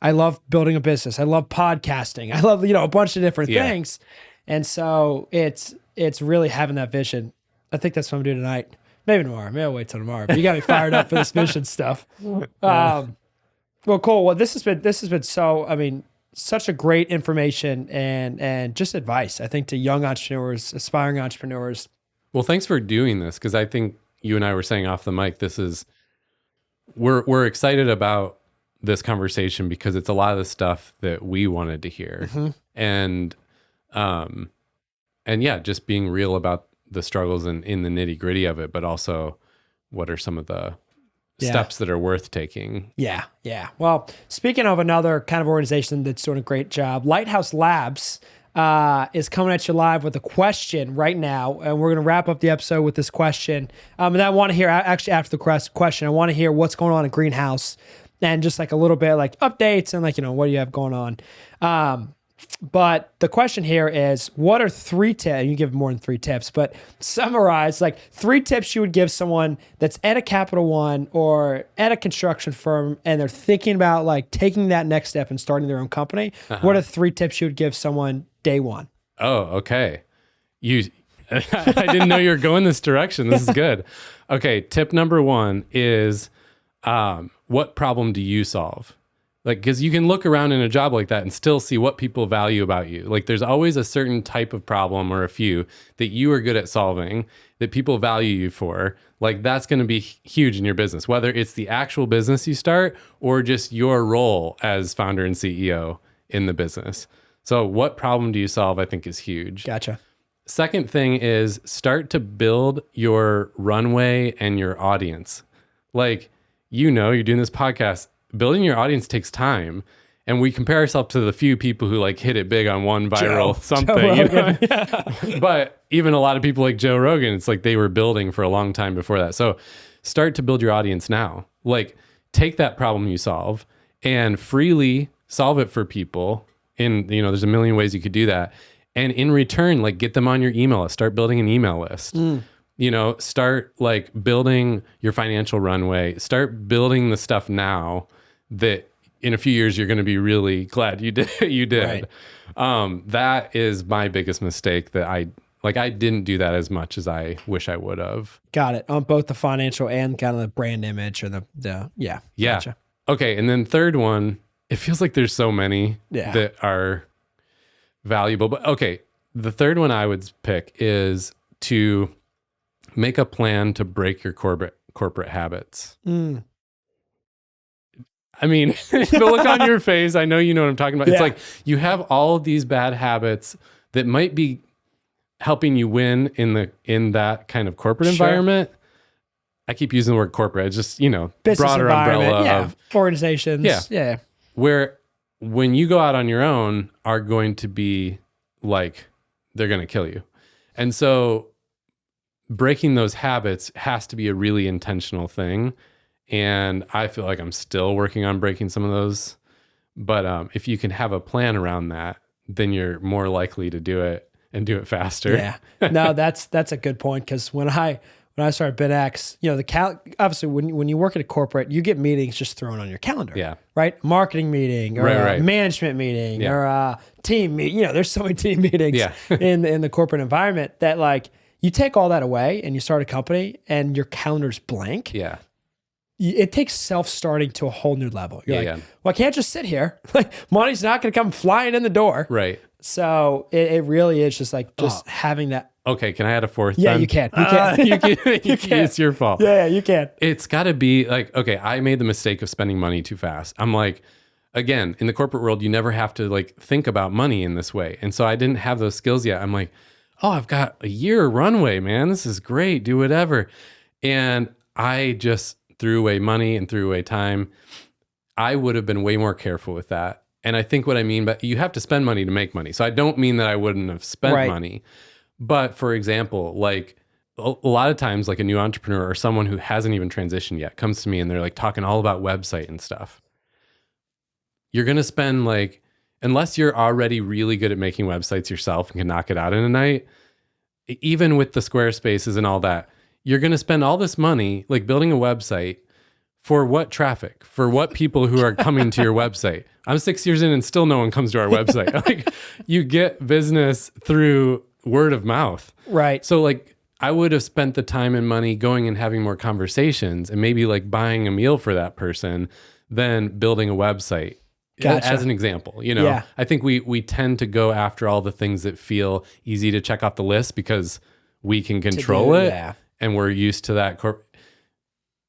I love building a business. I love podcasting. I love, a bunch of different things. And so it's really having that vision. I think that's what I'm doing tonight. Maybe tomorrow. Maybe I'll wait till tomorrow. But you got me fired up for this vision stuff. Well, cool. Well, this has been such a great information and just advice, I think, to young entrepreneurs, aspiring entrepreneurs. Well, thanks for doing this because I think you and I were saying off the mic, we're excited about this conversation because it's a lot of the stuff that we wanted to hear. And yeah, just being real about the struggles and in the nitty gritty of it, but also what are some of the steps that are worth taking. Yeah. Well, speaking of another kind of organization that's doing a great job, Lighthouse Labs is coming at you live with a question right now. And we're going to wrap up the episode with this question. And I want to hear, actually after the question, I want to hear what's going on in Greenhouse and just like a little bit like updates and like, what do you have going on? But the question here is, what are 3 tips? You give more than 3 tips, but summarize like 3 tips you would give someone that's at a Capital One or at a construction firm and they're thinking about like taking that next step and starting their own company. What are 3 tips you would give someone day one? Oh, okay. I didn't know you were going this direction. This is good. Okay. Tip number 1 is, what problem do you solve? Like, because you can look around in a job like that and still see what people value about you. Like, there's always a certain type of problem or a few that you are good at solving that people value you for. Like, that's going to be huge in your business, whether it's the actual business you start or just your role as founder and CEO in the business. So what problem do you solve, I think, is huge. Gotcha. Second thing is start to build your runway and your audience. Like, you're doing this podcast. Building your audience takes time, and we compare ourselves to the few people who like hit it big on one viral something. But even a lot of people like Joe Rogan, it's like they were building for a long time before that. So start to build your audience now. Like take that problem you solve and freely solve it for people. There's a million ways you could do that. And in return, like get them on your email list. Start building an email list. Start like building your financial runway. Start building the stuff now that in a few years you're going to be really glad you did. Right. That is my biggest mistake that I didn't do that as much as I wish I would have. Got it. On both the financial and kind of the brand image or yeah. Gotcha. Okay. And then third one, it feels like there's so many that are valuable, but okay. The third one I would pick is to make a plan to break your corporate habits. I mean, the look on your face, I know you know what I'm talking about. It's Yeah. like you have all of these bad habits that might be helping you win in that kind of corporate environment. I keep using the word corporate. It's just, Business broader umbrella of organizations. Yeah. where when you go out on your own are going to be like, they're going to kill you. And so breaking those habits has to be a really intentional thing. And I feel like I'm still working on breaking some of those. But if you can have a plan around that, then you're more likely to do it and do it faster. Yeah. No, that's a good point. Because when I started BitX, obviously when you work at a corporate, you get meetings just thrown on your calendar. Yeah. Right? Marketing meeting or a management meeting or a team meeting. There's so many team meetings in the corporate environment that like you take all that away and you start a company and your calendar's blank. Yeah. It takes self-starting to a whole new level. You're Yeah, like, well, I can't just sit here. Like money's not going to come flying in the door. Right. So it really is just like having that. Okay, can I add a fourth? Yeah, then? you can. You can. You can. It's your fault. Yeah, you can. It's got to be like, okay, I made the mistake of spending money too fast. I'm like, again, in the corporate world, you never have to like think about money in this way. And so I didn't have those skills yet. I'm like, oh, I've got a year runway, man. This is great. Do whatever. And I just threw away money and threw away time. I would have been way more careful with that. And I think what I mean, but you have to spend money to make money. So I don't mean that I wouldn't have spent money. But for example, like a lot of times, like a new entrepreneur or someone who hasn't even transitioned yet comes to me and they're like talking all about website and stuff. You're going to spend like, unless you're already really good at making websites yourself and can knock it out in a night, even with the Squarespaces and all that, you're going to spend all this money like building a website for what traffic, for what people who are coming to your website. I'm 6 years in and still no one comes to our website. Like you get business through word of mouth. Right. So like I would have spent the time and money going and having more conversations and maybe like buying a meal for that person than building a website. Gotcha. As an example, I think we tend to go after all the things that feel easy to check off the list because we can control it. Yeah. And we're used to that.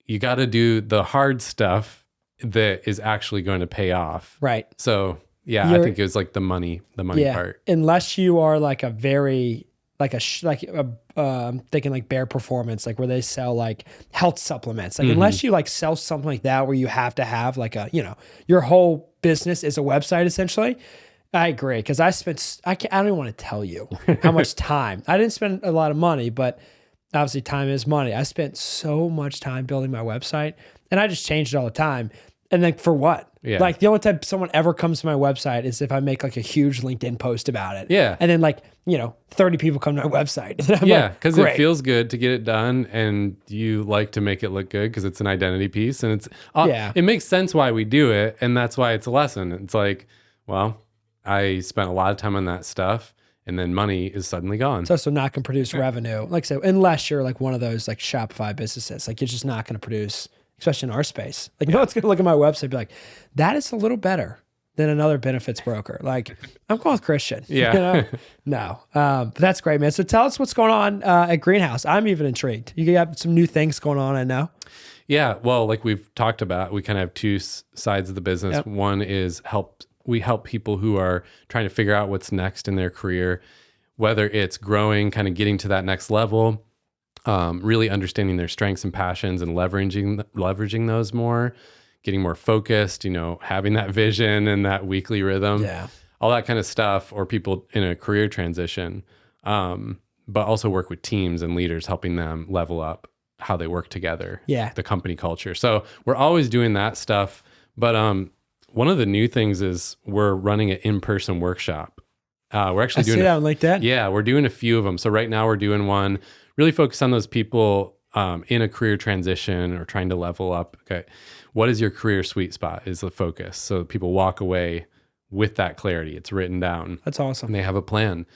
You got to do the hard stuff that is actually going to pay off. Right. So yeah, I think it was like the money part. Unless you are like a very, I'm thinking like Bear Performance, like where they sell like health supplements. Like unless you like sell something like that where you have to have like a, your whole business is a website essentially. I agree. Cause I don't even want to tell you how much time. I didn't spend a lot of money, but obviously time is money. I spent so much time building my website and I just changed it all the time. And then for what? Yeah. Like the only time someone ever comes to my website is if I make like a huge LinkedIn post about it. Yeah. And then like, 30 people come to my website. Because it feels good to get it done and you like to make it look good because it's an identity piece and it makes sense why we do it. And that's why it's a lesson. It's like, well, I spent a lot of time on that stuff. And then money is suddenly gone. It's also not going to produce revenue. Like so, unless you're like one of those like Shopify businesses, like you're just not going to produce, especially in our space. Like no one's going to look at my website and be like, that is a little better than another benefits broker. Like I'm going with Christian. Yeah. No. But that's great, man. So tell us what's going on at Greenhouse. I'm even intrigued. You got some new things going on, I know. Yeah. Well, like we've talked about, we kind of have two sides of the business. Yep. One is we help people who are trying to figure out what's next in their career, whether it's growing, kind of getting to that next level, really understanding their strengths and passions and leveraging those more, getting more focused, having that vision and that weekly rhythm, all that kind of stuff, or people in a career transition, but also work with teams and leaders, helping them level up how they work together, the company culture. So we're always doing that stuff. But one of the new things is we're running an in-person workshop. We're actually doing that on LinkedIn. Yeah, we're doing a few of them. So right now we're doing one really focused on those people in a career transition or trying to level up. Okay, what is your career sweet spot is the focus. So people walk away with that clarity. It's written down. That's awesome. And they have a plan.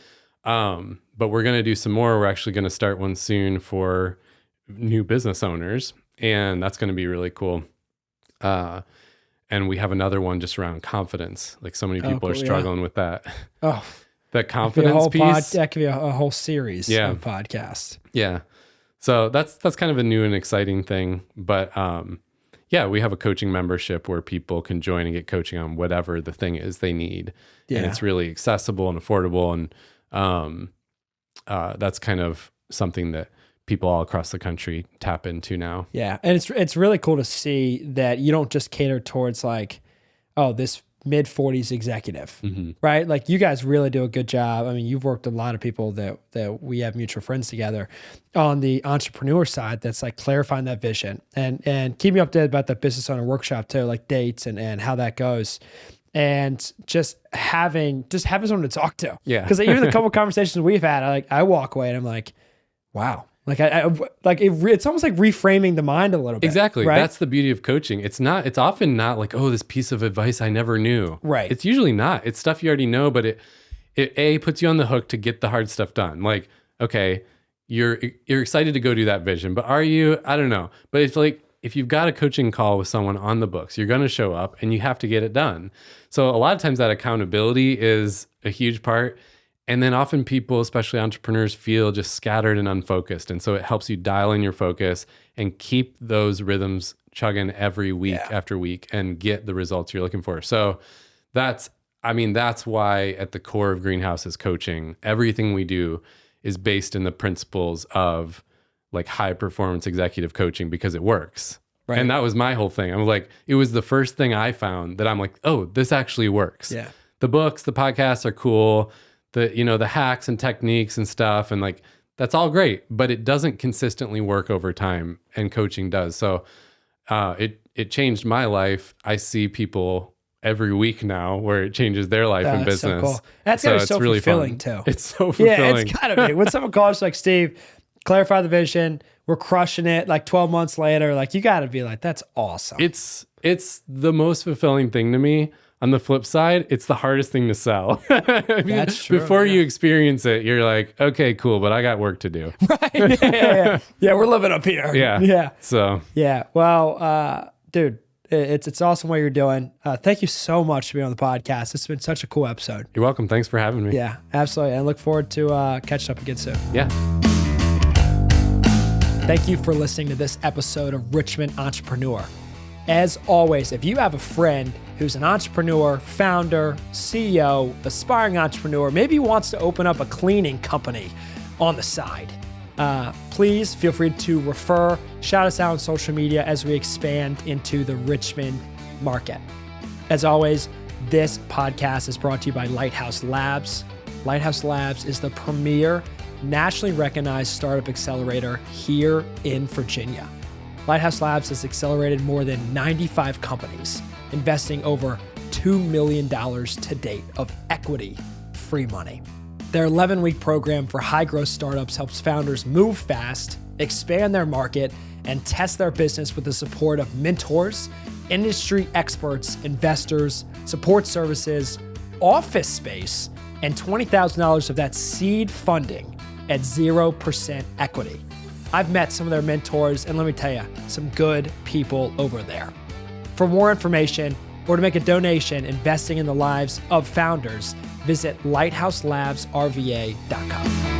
But we're going to do some more. We're actually going to start one soon for new business owners. And that's going to be really cool. And we have another one just around confidence. Like so many people are struggling with that. Oh, that confidence piece. That could be a whole series of podcasts. Yeah. So that's kind of a new and exciting thing. But yeah, we have a coaching membership where people can join and get coaching on whatever the thing is they need. Yeah. And it's really accessible and affordable. And that's kind of something that people all across the country tap into now. Yeah. And it's really cool to see that you don't just cater towards like, oh, this mid 40s executive, right? Like you guys really do a good job. I mean, you've worked with a lot of people that we have mutual friends together on the entrepreneur side. That's like clarifying that vision and keep me updated about the business owner workshop too, like dates and how that goes. And just having someone to talk to. Yeah. Because even the couple of conversations we've had, I walk away and I'm like, wow. Like it's almost like reframing the mind a little bit. Exactly. Right? That's the beauty of coaching. It's often not like, oh, this piece of advice I never knew. Right. It's usually not. It's stuff you already know, but it puts you on the hook to get the hard stuff done. Like, okay, you're excited to go do that vision, but are you? I don't know. But it's like, if you've got a coaching call with someone on the books, you're going to show up and you have to get it done. So a lot of times that accountability is a huge part. And then often people, especially entrepreneurs, feel just scattered and unfocused. And so it helps you dial in your focus and keep those rhythms chugging every week after week and get the results you're looking for. So that's why at the core of Greenhouse is coaching. Everything we do is based in the principles of like high performance executive coaching because it works. Right. And that was my whole thing. I was like, it was the first thing I found that I'm like, oh, this actually works. Yeah. The books, the podcasts are cool. The hacks and techniques and stuff. And like, that's all great, but it doesn't consistently work over time, and coaching does. So it changed my life. I see people every week now where it changes their life and business. So cool. That's gotta be so really fulfilling fun. too. It's so fulfilling. Yeah, it's gotta be. When someone calls like, Steve, clarify the vision, we're crushing it, like 12 months later, like you gotta be like, that's awesome. It's the most fulfilling thing to me. On the flip side, it's the hardest thing to sell. That's true. Before you experience it, you're like, okay, cool, but I got work to do. Right. Yeah, we're living up here. Yeah. So. Yeah. Well, dude, it's awesome what you're doing. Thank you so much for being on the podcast. It's been such a cool episode. You're welcome. Thanks for having me. Yeah, absolutely. And I look forward to catching up again soon. Yeah. Thank you for listening to this episode of Richmond Entrepreneur. As always, if you have a friend who's an entrepreneur, founder, CEO, aspiring entrepreneur, maybe wants to open up a cleaning company on the side, please feel free to refer, shout us out on social media as we expand into the Richmond market. As always, this podcast is brought to you by Lighthouse Labs. Lighthouse Labs is the premier nationally recognized startup accelerator here in Virginia. Lighthouse Labs has accelerated more than 95 companies, investing over $2 million to date of equity-free money. Their 11-week program for high-growth startups helps founders move fast, expand their market, and test their business with the support of mentors, industry experts, investors, support services, office space, and $20,000 of that seed funding at 0% equity. I've met some of their mentors, and let me tell you, some good people over there. For more information or to make a donation investing in the lives of founders, visit lighthouselabsrva.com.